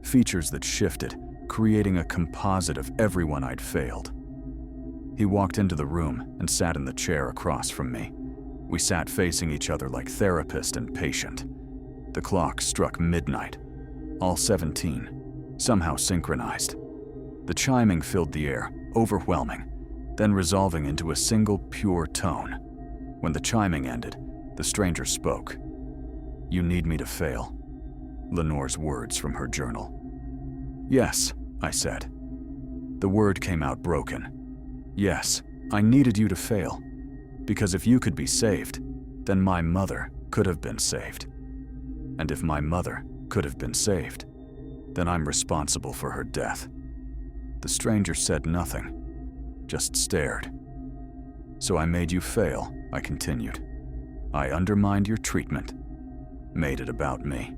A: Features that shifted, creating a composite of everyone I'd failed. He walked into the room and sat in the chair across from me, We sat facing each other like therapist and patient. The clock struck midnight, all 17, somehow synchronized. The chiming filled the air, overwhelming, then resolving into a single pure tone. When the chiming ended, the stranger spoke. "You need me to fail." Lenore's words from her journal. "Yes," I said. The word came out broken. "Yes, I needed you to fail. Because if you could be saved, then my mother could have been saved. And if my mother could have been saved, then I'm responsible for her death." The stranger said nothing, just stared. "So I made you fail," I continued. "I undermined your treatment, made it about me.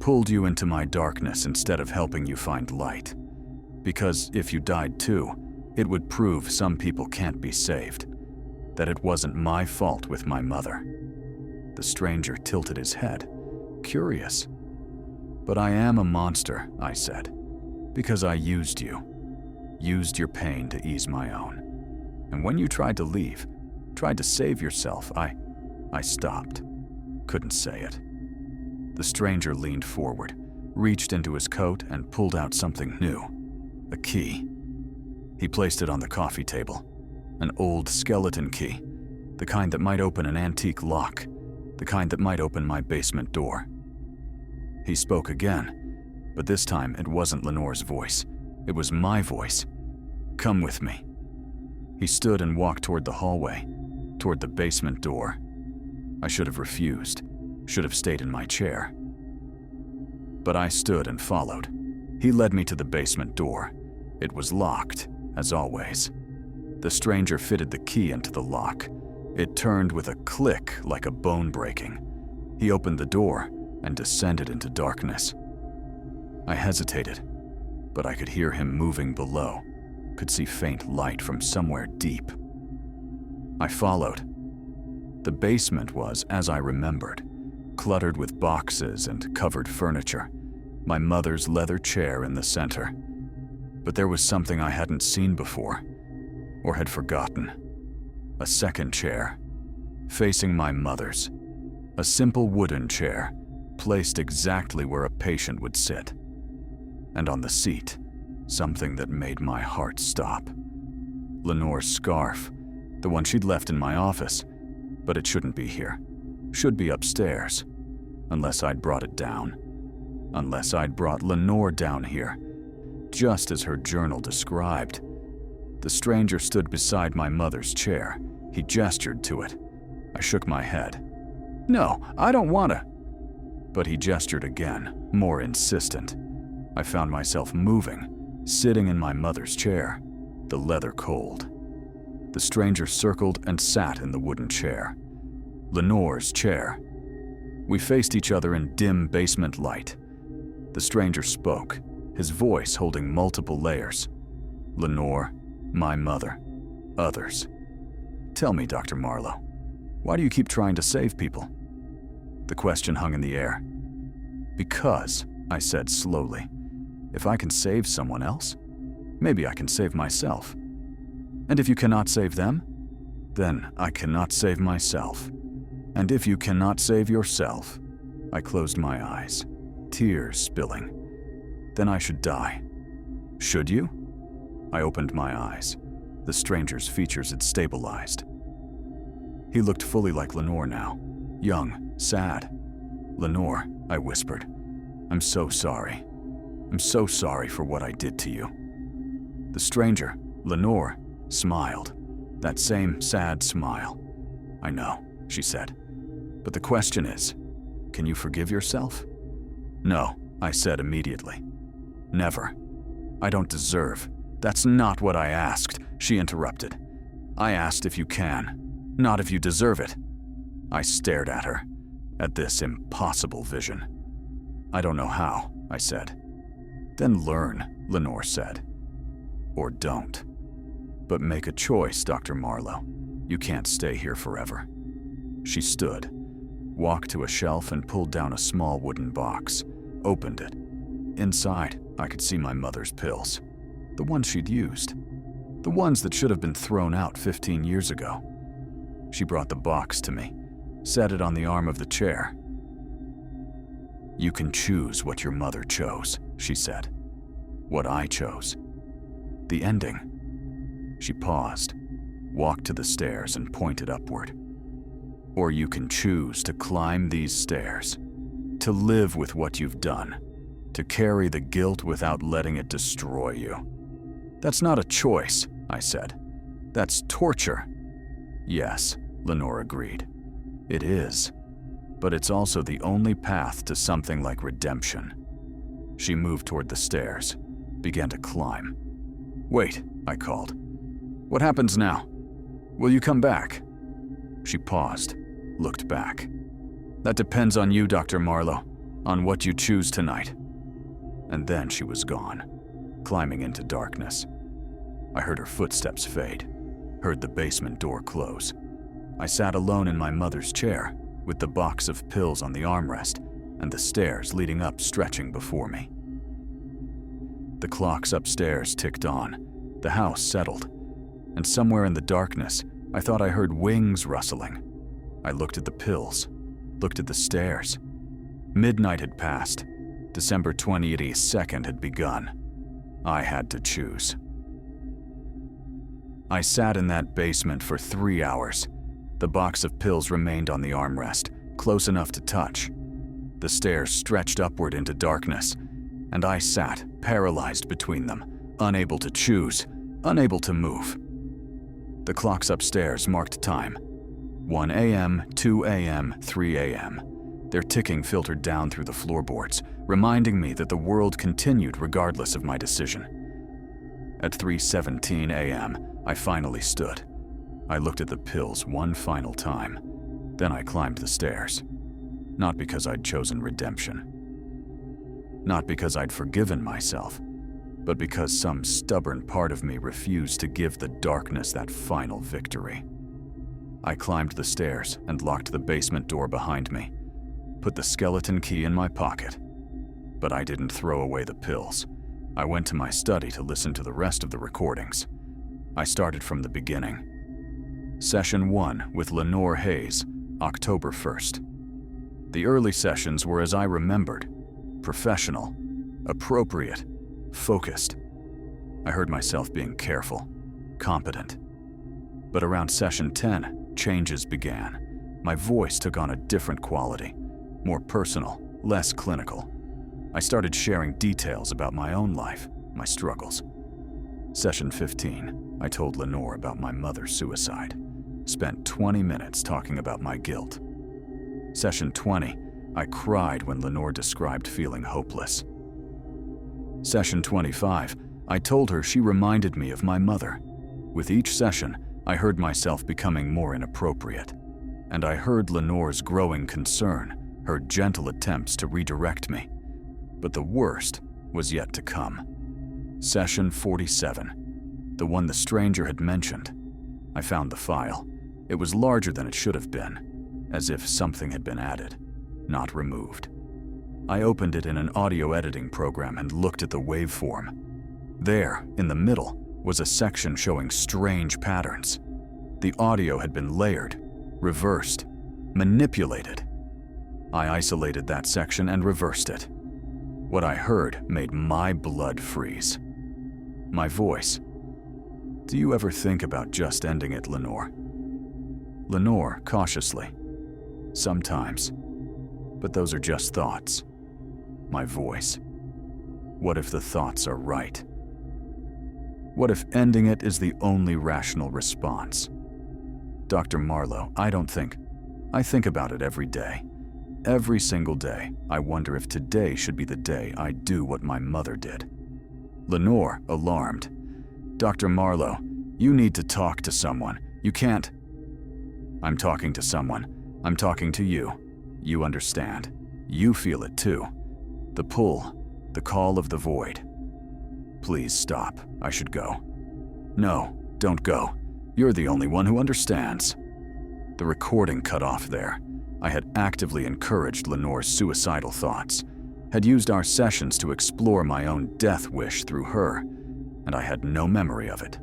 A: Pulled you into my darkness instead of helping you find light. Because if you died too, it would prove some people can't be saved. That it wasn't my fault with my mother." The stranger tilted his head, curious. "But I am a monster," I said, "because I used you. Used your pain to ease my own. And when you tried to leave, tried to save yourself, I stopped. Couldn't say it." The stranger leaned forward, reached into his coat and pulled out something new. A key. He placed it on the coffee table. An old skeleton key, the kind that might open an antique lock, the kind that might open my basement door. He spoke again, but this time it wasn't Lenore's voice. It was my voice. "Come with me." He stood and walked toward the hallway, toward the basement door. I should have refused, should have stayed in my chair. But I stood and followed. He led me to the basement door. It was locked, as always. The stranger fitted the key into the lock. It turned with a click like a bone breaking. He opened the door and descended into darkness. I hesitated, but I could hear him moving below, could see faint light from somewhere deep. I followed. The basement was, as I remembered, cluttered with boxes and covered furniture, my mother's leather chair in the center. But there was something I hadn't seen before, or had forgotten. A second chair, facing my mother's. A simple wooden chair, placed exactly where a patient would sit. And on the seat, something that made my heart stop. Lenore's scarf, the one she'd left in my office, but it shouldn't be here. Should be upstairs, unless I'd brought it down. Unless I'd brought Lenore down here, just as her journal described. The stranger stood beside my mother's chair. He gestured to it. I shook my head. "No, I don't wanna." But he gestured again, more insistent. I found myself moving, sitting in my mother's chair, the leather cold. The stranger circled and sat in the wooden chair. Lenore's chair. We faced each other in dim basement light. The stranger spoke, his voice holding multiple layers. "Lenore, my mother, others. Tell me, Dr. Marlowe, why do you keep trying to save people?" The question hung in the air. "Because," I said slowly, "if I can save someone else, maybe I can save myself. And if you cannot save them, then I cannot save myself. And if you cannot save yourself," I closed my eyes, tears spilling, "then I should die. Should you?" I opened my eyes. The stranger's features had stabilized. He looked fully like Lenore now, young, sad. "Lenore," I whispered, "I'm so sorry. I'm so sorry for what I did to you." The stranger, Lenore, smiled, that same sad smile. "I know," she said, "but the question is, can you forgive yourself?" "No," I said immediately. "Never. I don't deserve." "That's not what I asked," she interrupted. "I asked if you can, not if you deserve it." I stared at her, at this impossible vision. "I don't know how," I said. "Then learn," Lenore said. "Or don't. But make a choice, Dr. Marlowe. You can't stay here forever." She stood, walked to a shelf and pulled down a small wooden box, opened it. Inside, I could see my mother's pills, the ones she'd used, the ones that should have been thrown out 15 years ago. She brought the box to me, set it on the arm of the chair. "You can choose what your mother chose," she said. "What I chose. The ending." She paused, walked to the stairs and pointed upward. "Or you can choose to climb these stairs, to live with what you've done, to carry the guilt without letting it destroy you." "That's not a choice," I said. "That's torture." "Yes," Lenore agreed. "It is. But it's also the only path to something like redemption." She moved toward the stairs, began to climb. "Wait," I called. "What happens now? Will you come back?" She paused, looked back. "That depends on you, Dr. Marlowe, on what you choose tonight." And then she was gone, climbing into darkness. I heard her footsteps fade, heard the basement door close. I sat alone in my mother's chair, with the box of pills on the armrest and the stairs leading up stretching before me. The clocks upstairs ticked on, the house settled, and somewhere in the darkness, I thought I heard wings rustling. I looked at the pills, looked at the stairs. Midnight had passed. December 22nd had begun. I had to choose. I sat in that basement for 3 hours. The box of pills remained on the armrest, close enough to touch. The stairs stretched upward into darkness, and I sat, paralyzed between them, unable to choose, unable to move. The clocks upstairs marked time. 1 a.m., 2 a.m., 3 a.m. Their ticking filtered down through the floorboards, reminding me that the world continued regardless of my decision. At 3:17 a.m., I finally stood. I looked at the pills one final time. Then I climbed the stairs. Not because I'd chosen redemption. Not because I'd forgiven myself, but because some stubborn part of me refused to give the darkness that final victory. I climbed the stairs and locked the basement door behind me, put the skeleton key in my pocket. But I didn't throw away the pills. I went to my study to listen to the rest of the recordings. I started from the beginning. Session 1 with Lenore Hayes, October 1st. The early sessions were as I remembered: professional, appropriate, focused. I heard myself being careful, competent. But around session 10, changes began. My voice took on a different quality, more personal, less clinical. I started sharing details about my own life, my struggles. Session 15, I told Lenore about my mother's suicide. Spent 20 minutes talking about my guilt. Session 20, I cried when Lenore described feeling hopeless. Session 25, I told her she reminded me of my mother. With each session, I heard myself becoming more inappropriate. And I heard Lenore's growing concern, her gentle attempts to redirect me. But the worst was yet to come. Session 47, the one the stranger had mentioned. I found the file. It was larger than it should have been, as if something had been added, not removed. I opened it in an audio editing program and looked at the waveform. There, in the middle, was a section showing strange patterns. The audio had been layered, reversed, manipulated. I isolated that section and reversed it. What I heard made my blood freeze. My voice. "Do you ever think about just ending it, Lenore?" Lenore, cautiously. "Sometimes. But those are just thoughts." My voice. "What if the thoughts are right? What if ending it is the only rational response?" "Dr. Marlowe, I think about it every day. Every single day, I wonder if today should be the day I do what my mother did." Lenore, alarmed. "Dr. Marlowe, you need to talk to someone. You can't." "I'm talking to someone. I'm talking to you. You understand. You feel it too. The pull, the call of the void." "Please stop. I should go." "No, don't go. You're the only one who understands." The recording cut off there. I had actively encouraged Lenore's suicidal thoughts, had used our sessions to explore my own death wish through her, and I had no memory of it.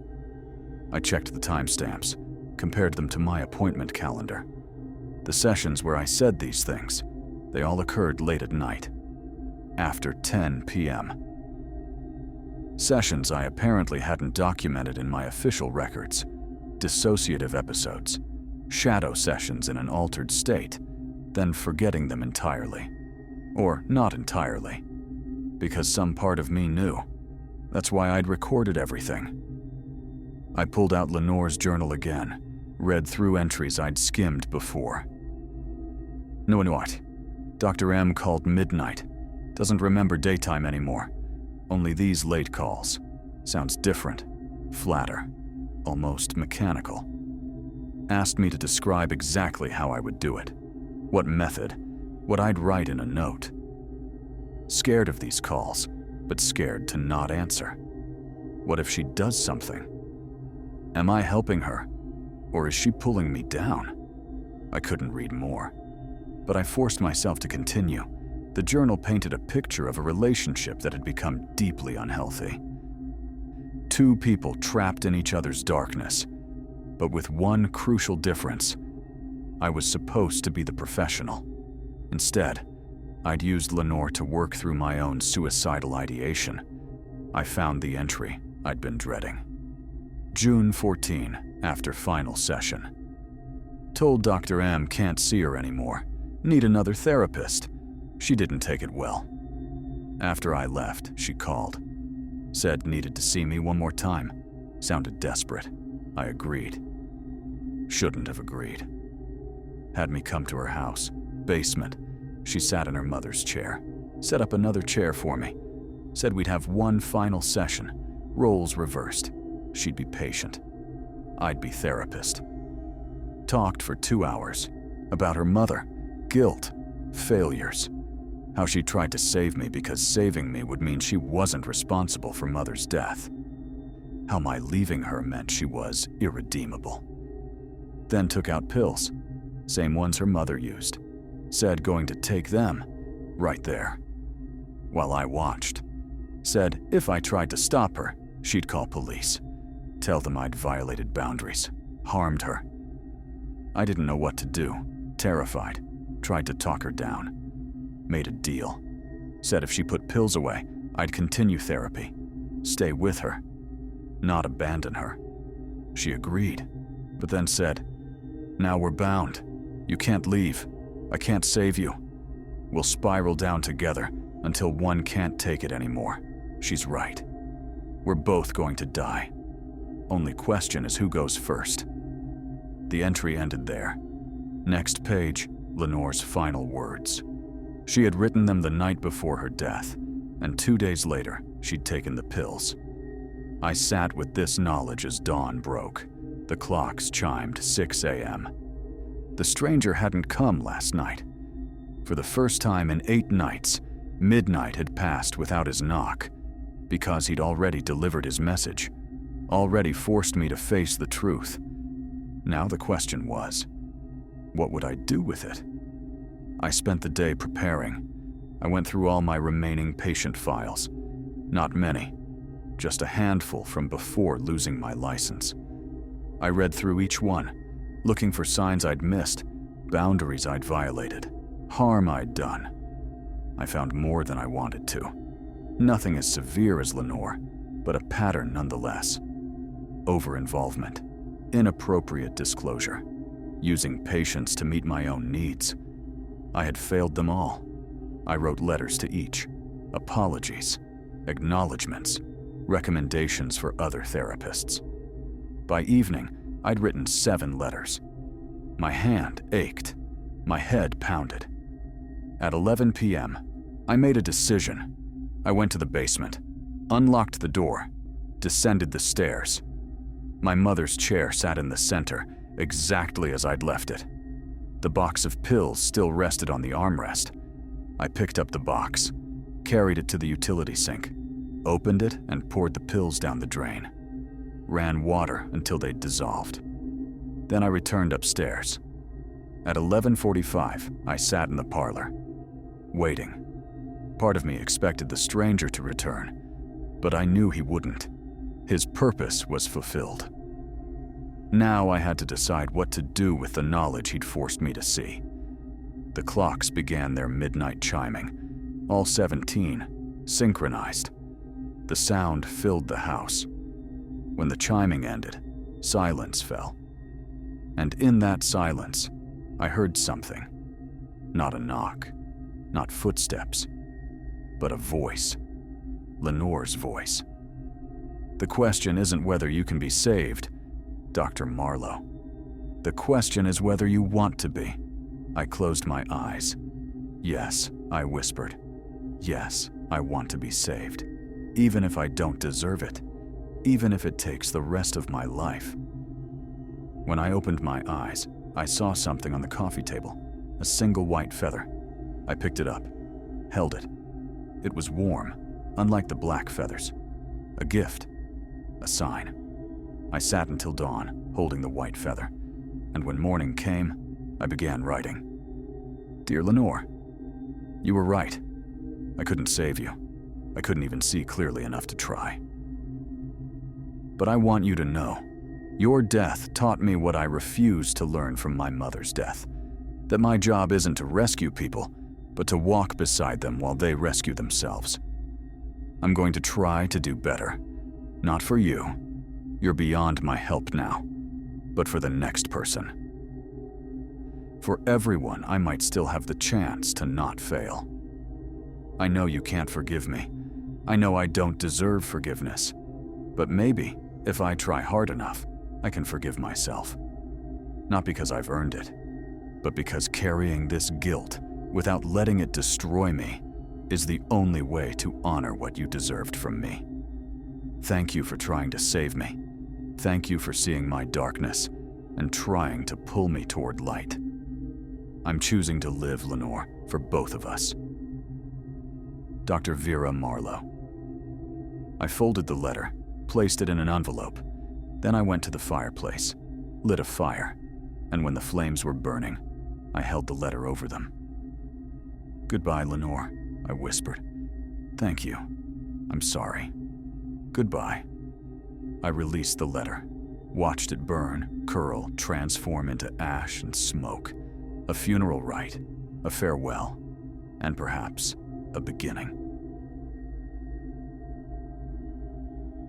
A: I checked the timestamps, compared them to my appointment calendar. The sessions where I said these things, they all occurred late at night, after 10 p.m. Sessions I apparently hadn't documented in my official records, dissociative episodes, shadow sessions in an altered state, then forgetting them entirely. Or not entirely, because some part of me knew. That's why I'd recorded everything. I pulled out Lenore's journal again, read through entries I'd skimmed before. No, what? Dr. M called midnight. Doesn't remember daytime anymore. Only these late calls. Sounds different, flatter, almost mechanical. Asked me to describe exactly how I would do it. What method, what I'd write in a note. Scared of these calls, but scared to not answer. What if she does something? Am I helping her, or is she pulling me down? I couldn't read more, but I forced myself to continue. The journal painted a picture of a relationship that had become deeply unhealthy. Two people trapped in each other's darkness, but with one crucial difference. I was supposed to be the professional. Instead, I'd used Lenore to work through my own suicidal ideation. I found the entry I'd been dreading. June 14, after final session. Told Dr. M can't see her anymore. Need another therapist. She didn't take it well. After I left, she called. Said needed to see me one more time. Sounded desperate. I agreed. Shouldn't have agreed. Had me come to her house, basement. She sat in her mother's chair. Set up another chair for me. Said we'd have one final session. Roles reversed. She'd be patient. I'd be therapist. Talked for 2 hours. About her mother, guilt, failures. How she tried to save me because saving me would mean she wasn't responsible for Mother's death. How my leaving her meant she was irredeemable. Then took out pills, same ones her mother used. Said going to take them, right there. While I watched. Said if I tried to stop her, she'd call police. Tell them I'd violated boundaries, harmed her. I didn't know what to do, terrified. Tried to talk her down. Made a deal. Said if she put pills away, I'd continue therapy. Stay with her. Not abandon her. She agreed, but then said, now we're bound. You can't leave. I can't save you. We'll spiral down together until one can't take it anymore. She's right. We're both going to die. Only question is who goes first. The entry ended there. Next page, Lenore's final words. She had written them the night before her death, and 2 days later, she'd taken the pills. I sat with this knowledge as dawn broke. The clocks chimed 6 a.m. The stranger hadn't come last night. For the first time in 8 nights, midnight had passed without his knock, because he'd already delivered his message, already forced me to face the truth. Now the question was, what would I do with it? I spent the day preparing. I went through all my remaining patient files. Not many, just a handful from before losing my license. I read through each one, looking for signs I'd missed, boundaries I'd violated, harm I'd done. I found more than I wanted to. Nothing as severe as Lenore, but a pattern nonetheless. Over-involvement, inappropriate disclosure, using patients to meet my own needs. I had failed them all. I wrote letters to each, apologies, acknowledgments, recommendations for other therapists. By evening, I'd written 7 letters. My hand ached, my head pounded. At 11 p.m., I made a decision. I went to the basement, unlocked the door, descended the stairs. My mother's chair sat in the center, exactly as I'd left it. The box of pills still rested on the armrest. I picked up the box, carried it to the utility sink, opened it and poured the pills down the drain. Ran water until they'd dissolved. Then I returned upstairs. At 11:45, I sat in the parlor, waiting. Part of me expected the stranger to return, but I knew he wouldn't. His purpose was fulfilled. Now I had to decide what to do with the knowledge he'd forced me to see. The clocks began their midnight chiming, all 17, synchronized. The sound filled the house. When the chiming ended, silence fell. And in that silence, I heard something. Not a knock, not footsteps, but a voice. Lenore's voice. The question isn't whether you can be saved, Dr. Marlowe. The question is whether you want to be. I closed my eyes. Yes, I whispered. Yes, I want to be saved. Even if I don't deserve it. Even if it takes the rest of my life. When I opened my eyes, I saw something on the coffee table. A single white feather. I picked it up, held it. It was warm, unlike the black feathers. A gift. A sign. I sat until dawn, holding the white feather, and when morning came, I began writing. Dear Lenore, you were right. I couldn't save you. I couldn't even see clearly enough to try. But I want you to know, your death taught me what I refused to learn from my mother's death, that my job isn't to rescue people, but to walk beside them while they rescue themselves. I'm going to try to do better. Not for you. You're beyond my help now. But for the next person. For everyone, I might still have the chance to not fail. I know you can't forgive me. I know I don't deserve forgiveness. But maybe, if I try hard enough, I can forgive myself. Not because I've earned it, but because carrying this guilt, without letting it destroy me, is the only way to honor what you deserved from me. Thank you for trying to save me. Thank you for seeing my darkness and trying to pull me toward light. I'm choosing to live, Lenore, for both of us. Dr. Vera Marlowe. I folded the letter, placed it in an envelope. Then I went to the fireplace, lit a fire, and when the flames were burning, I held the letter over them. Goodbye, Lenore, I whispered. Thank you. I'm sorry. Goodbye. I released the letter, watched it burn, curl, transform into ash and smoke. A funeral rite, a farewell, and perhaps a beginning.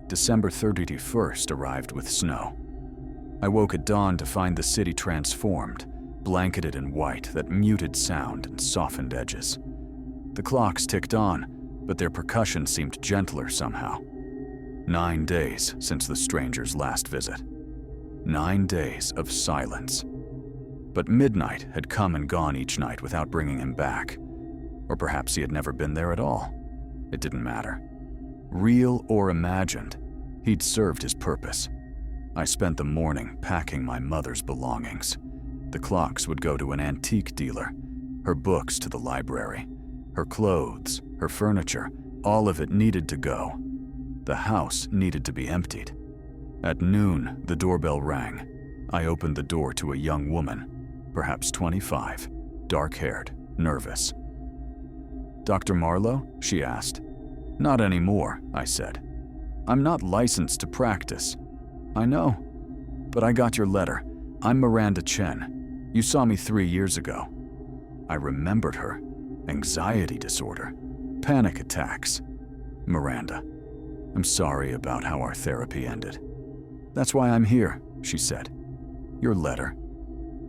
A: December 31st arrived with snow. I woke at dawn to find the city transformed, blanketed in white that muted sound and softened edges. The clocks ticked on, but their percussion seemed gentler somehow. 9 days since the stranger's last visit. 9 days of silence. But midnight had come and gone each night without bringing him back. Or perhaps he had never been there at all. It didn't matter. Real or imagined, he'd served his purpose. I spent the morning packing my mother's belongings. The clocks would go to an antique dealer, her books to the library, her clothes, her furniture, all of it needed to go. The house needed to be emptied. At noon, the doorbell rang. I opened the door to a young woman, perhaps 25, dark-haired, nervous. Dr. Marlowe? She asked. Not anymore, I said. I'm not licensed to practice. I know, but I got your letter. I'm Miranda Chen. You saw me 3 years ago. I remembered her. Anxiety disorder. Panic attacks. Miranda, I'm sorry about how our therapy ended. That's why I'm here, she said. Your letter.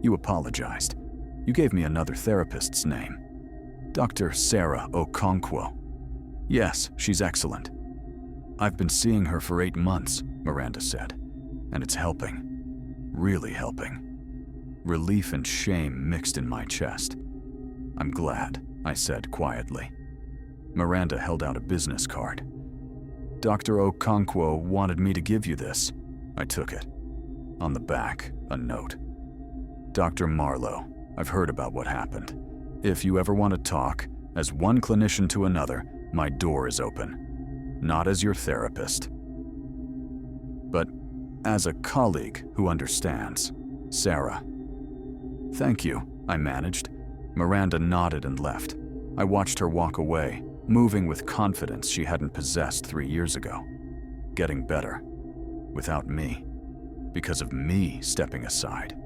A: You apologized. You gave me another therapist's name. Dr. Sarah Okonkwo. Yes, she's excellent. I've been seeing her for 8 months, Miranda said, and it's helping. Really helping. Relief and shame mixed in my chest. I'm glad, I said quietly. Miranda held out a business card. Dr. Okonkwo wanted me to give you this. I took it. On the back, a note. Dr. Marlowe, I've heard about what happened. If you ever want to talk, as one clinician to another, my door is open. Not as your therapist, but as a colleague who understands. Sarah. Thank you, I managed. Miranda nodded and left. I watched her walk away, moving with confidence she hadn't possessed 3 years ago. Getting better. Without me. because of me stepping aside.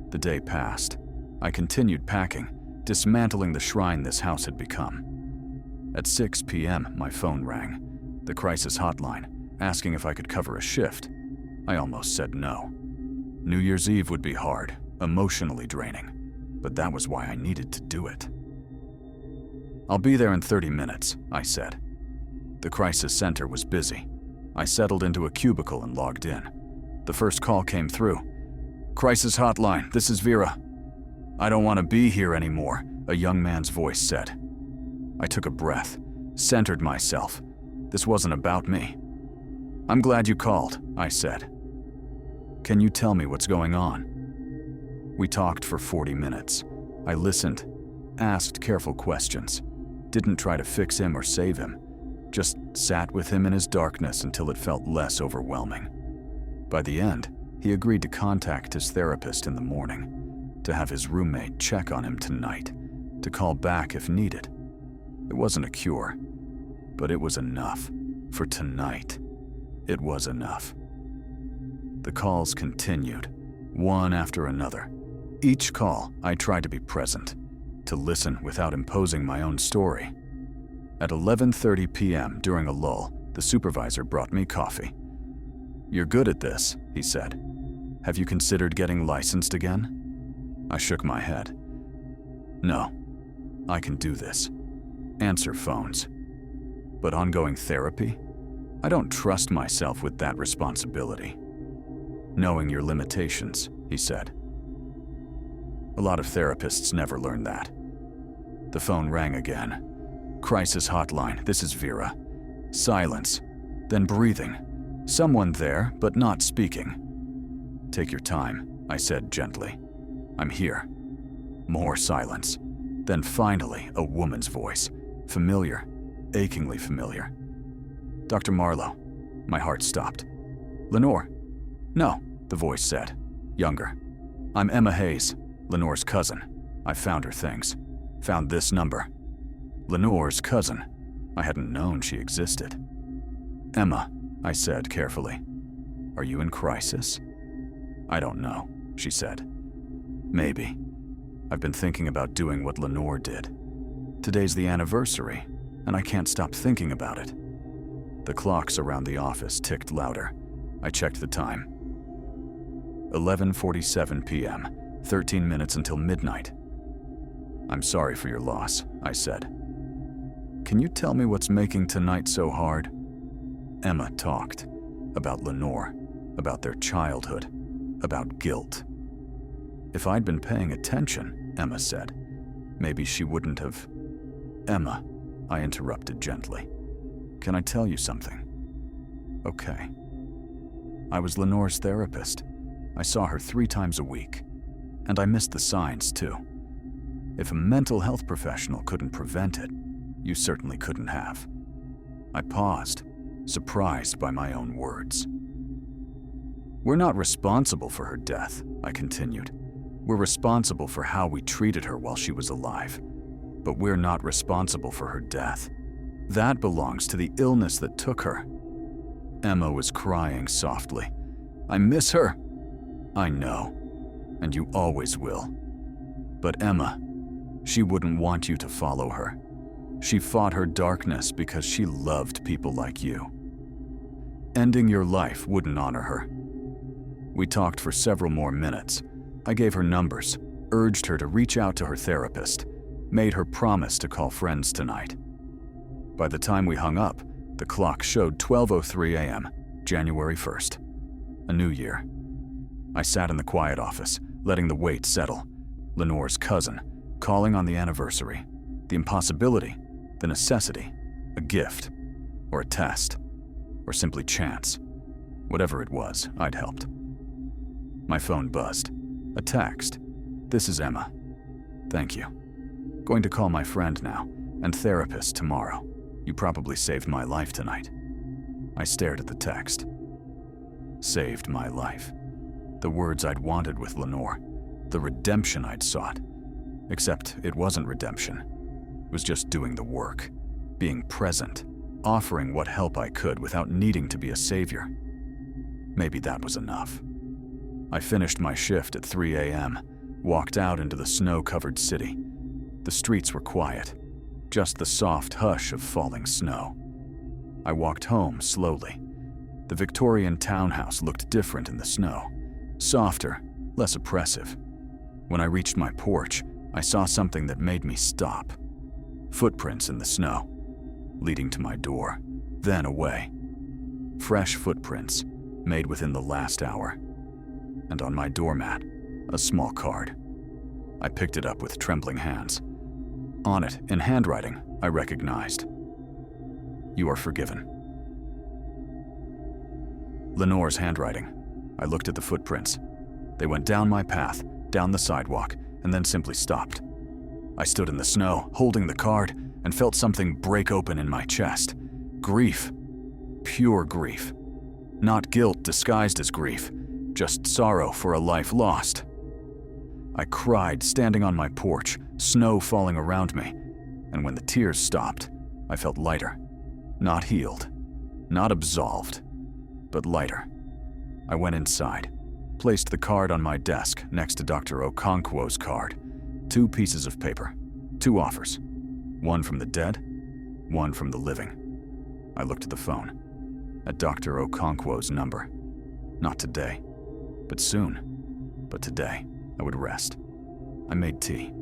A: The day passed. I continued packing, dismantling the shrine this house had become. At 6 p.m., my phone rang, the crisis hotline, asking if I could cover a shift. I almost said no. New Year's Eve would be hard, emotionally draining, but that was why I needed to do it. "I'll be there in 30 minutes, I said. The crisis center was busy. I settled into a cubicle and logged in. The first call came through. "Crisis hotline, this is Vera." "I don't want to be here anymore," a young man's voice said. I took a breath, centered myself. This wasn't about me. "I'm glad you called," I said. "Can you tell me what's going on?" We talked for 40 minutes. I listened, asked careful questions, didn't try to fix him or save him, just sat with him in his darkness until it felt less overwhelming. By the end, he agreed to contact his therapist in the morning, to have his roommate check on him tonight, to call back if needed. It wasn't a cure, but it was enough. For tonight, it was enough. The calls continued, one after another. Each call, I tried to be present, to listen without imposing my own story. At 11:30 p.m., during a lull, the supervisor brought me coffee. "You're good at this," he said. "Have you considered getting licensed again?" I shook my head. "No, I can do this. Answer phones. But ongoing therapy? I don't trust myself with that responsibility." "Knowing your limitations," he said. A lot of therapists never learn that. The phone rang again. "Crisis hotline, this is Vera." Silence, then breathing. Someone there, but not speaking. "Take your time," I said gently. "I'm here." More silence. Then finally, a woman's voice. Familiar, achingly familiar. "Dr. Marlowe." My heart stopped. "Lenore?" "No," the voice said, younger. "I'm Emma Hayes, Lenore's cousin. I found her things. Found this number." Lenore's cousin. I hadn't known she existed. "Emma," I said carefully. "Are you in crisis?" "I don't know," she said. "Maybe. I've been thinking about doing what Lenore did. Today's the anniversary, and I can't stop thinking about it." The clocks around the office ticked louder. I checked the time. 11:47 p.m., 13 minutes until midnight. "I'm sorry for your loss," I said. "Can you tell me what's making tonight so hard?" Emma talked. About Lenore, about their childhood, about guilt. "If I'd been paying attention," Emma said, "maybe she wouldn't have..." "Emma," I interrupted gently. "Can I tell you something?" "Okay." I was Lenore's therapist. I saw her 3 times a week. And I missed the signs, too. If a mental health professional couldn't prevent it, you certainly couldn't have. I paused, surprised by my own words. "We're not responsible for her death," I continued. "We're responsible for how we treated her while she was alive. But we're not responsible for her death. That belongs to the illness that took her." Emma was crying softly. "I miss her." "I know, and you always will. But Emma, she wouldn't want you to follow her. She fought her darkness because she loved people like you. Ending your life wouldn't honor her." We talked for several more minutes. I gave her numbers, urged her to reach out to her therapist, made her promise to call friends tonight. By the time we hung up, the clock showed 12:03 a.m., January 1st. A new year. I sat in the quiet office, letting the weight settle. Lenore's cousin, calling on the anniversary. The impossibility, the necessity, a gift, or a test, or simply chance. Whatever it was, I'd helped. My phone buzzed. A text. "This is Emma. Thank you. Going to call my friend now, and therapist tomorrow. You probably saved my life tonight." I stared at the text. Saved my life. The words I'd wanted with Lenore. The redemption I'd sought. Except it wasn't redemption. It was just doing the work. Being present. Offering what help I could without needing to be a savior. Maybe that was enough. I finished my shift at 3 a.m., walked out into the snow-covered city. The streets were quiet, just the soft hush of falling snow. I walked home slowly. The Victorian townhouse looked different in the snow, softer, less oppressive. When I reached my porch, I saw something that made me stop. Footprints in the snow, leading to my door, then away. Fresh footprints, made within the last hour. And on my doormat, a small card. I picked it up with trembling hands. On it, in handwriting, I recognized, "You are forgiven." Lenore's handwriting. I looked at the footprints. They went down my path, down the sidewalk, and then simply stopped. I stood in the snow, holding the card, and felt something break open in my chest. Grief. Pure grief. Not guilt disguised as grief, just sorrow for a life lost. I cried, standing on my porch, snow falling around me, and when the tears stopped, I felt lighter. Not healed, not absolved, but lighter. I went inside, placed the card on my desk next to Dr. Okonkwo's card. 2 pieces of paper, 2 offers. One from the dead, one from the living. I looked at the phone, at Dr. Okonkwo's number. Not today, but soon. But today, I would rest. I made tea,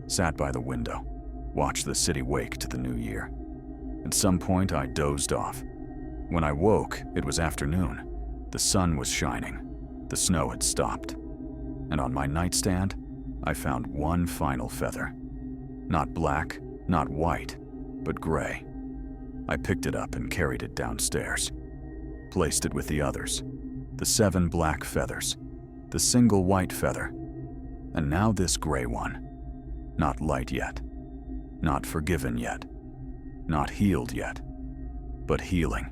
A: sat by the window, watched the city wake to the new year. At some point, I dozed off. When I woke, it was afternoon. The sun was shining. The snow had stopped. And on my nightstand, I found one final feather. Not black, not white, but gray. I picked it up and carried it downstairs. Placed it with the others. The 7 black feathers. The single white feather. And now this gray one. Not light yet. Not forgiven yet. Not healed yet. But healing.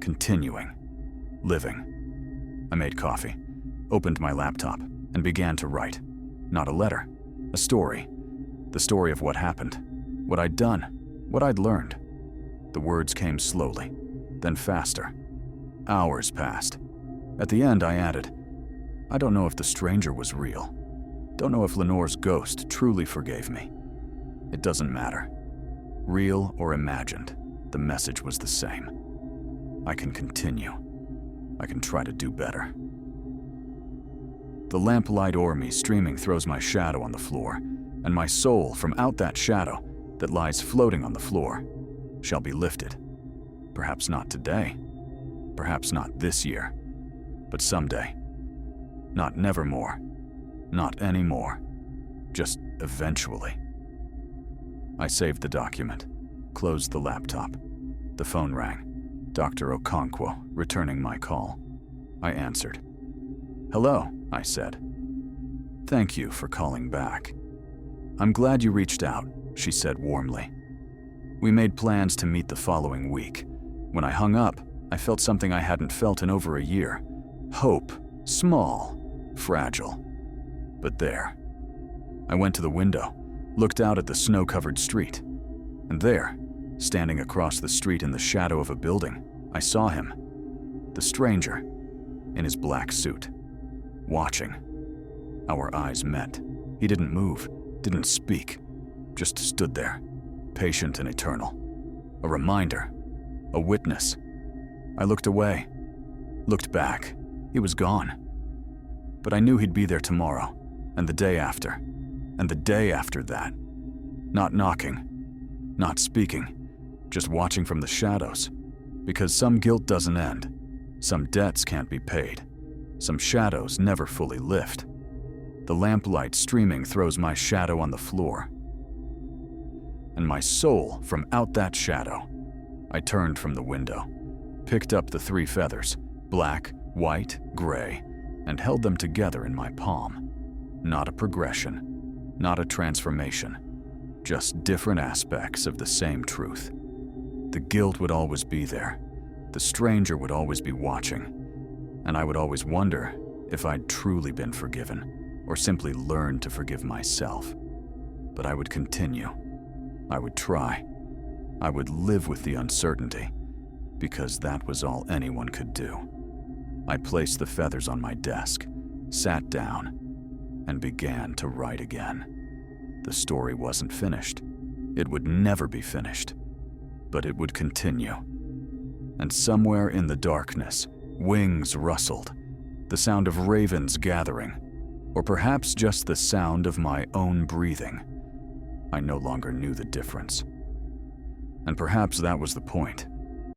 A: Continuing. Living. I made coffee, opened my laptop, and began to write. Not a letter. A story. The story of what happened. What I'd done. What I'd learned. The words came slowly, then faster. Hours passed. At the end, I added, I don't know if the stranger was real. Don't know if Lenore's ghost truly forgave me. It doesn't matter. Real or imagined, the message was the same. I can continue. I can try to do better. The lamplight o'er me streaming throws my shadow on the floor, and my soul from out that shadow that lies floating on the floor shall be lifted. Perhaps not today. Perhaps not this year. But someday. Not nevermore. Not anymore. Just eventually. I saved the document, closed the laptop. The phone rang. Dr. Okonkwo returning my call. I answered. Hello, I said. Thank you for calling back. I'm glad you reached out, she said warmly. We made plans to meet the following week. When I hung up, I felt something I hadn't felt in over a year. Hope. Small. Fragile. But there. I went to the window, looked out at the snow-covered street. And there, standing across the street in the shadow of a building, I saw him. The stranger, in his black suit, watching. Our eyes met. He didn't move, didn't speak, just stood there, patient and eternal. A reminder, a witness. I looked away, looked back. He was gone. But I knew he'd be there tomorrow, and the day after, and the day after that. Not knocking, not speaking, just watching from the shadows. Because some guilt doesn't end, some debts can't be paid, some shadows never fully lift. The lamplight streaming throws my shadow on the floor. And my soul from out that shadow. I turned from the window, picked up the 3 feathers, black, white, gray, and held them together in my palm. Not a progression, not a transformation, just different aspects of the same truth. The guilt would always be there. The stranger would always be watching. And I would always wonder if I'd truly been forgiven, or simply learned to forgive myself. But I would continue. I would try. I would live with the uncertainty, because that was all anyone could do. I placed the feathers on my desk, sat down, and began to write again. The story wasn't finished. It would never be finished, but it would continue. And somewhere in the darkness, wings rustled, the sound of ravens gathering, or perhaps just the sound of my own breathing. I no longer knew the difference. And perhaps that was the point.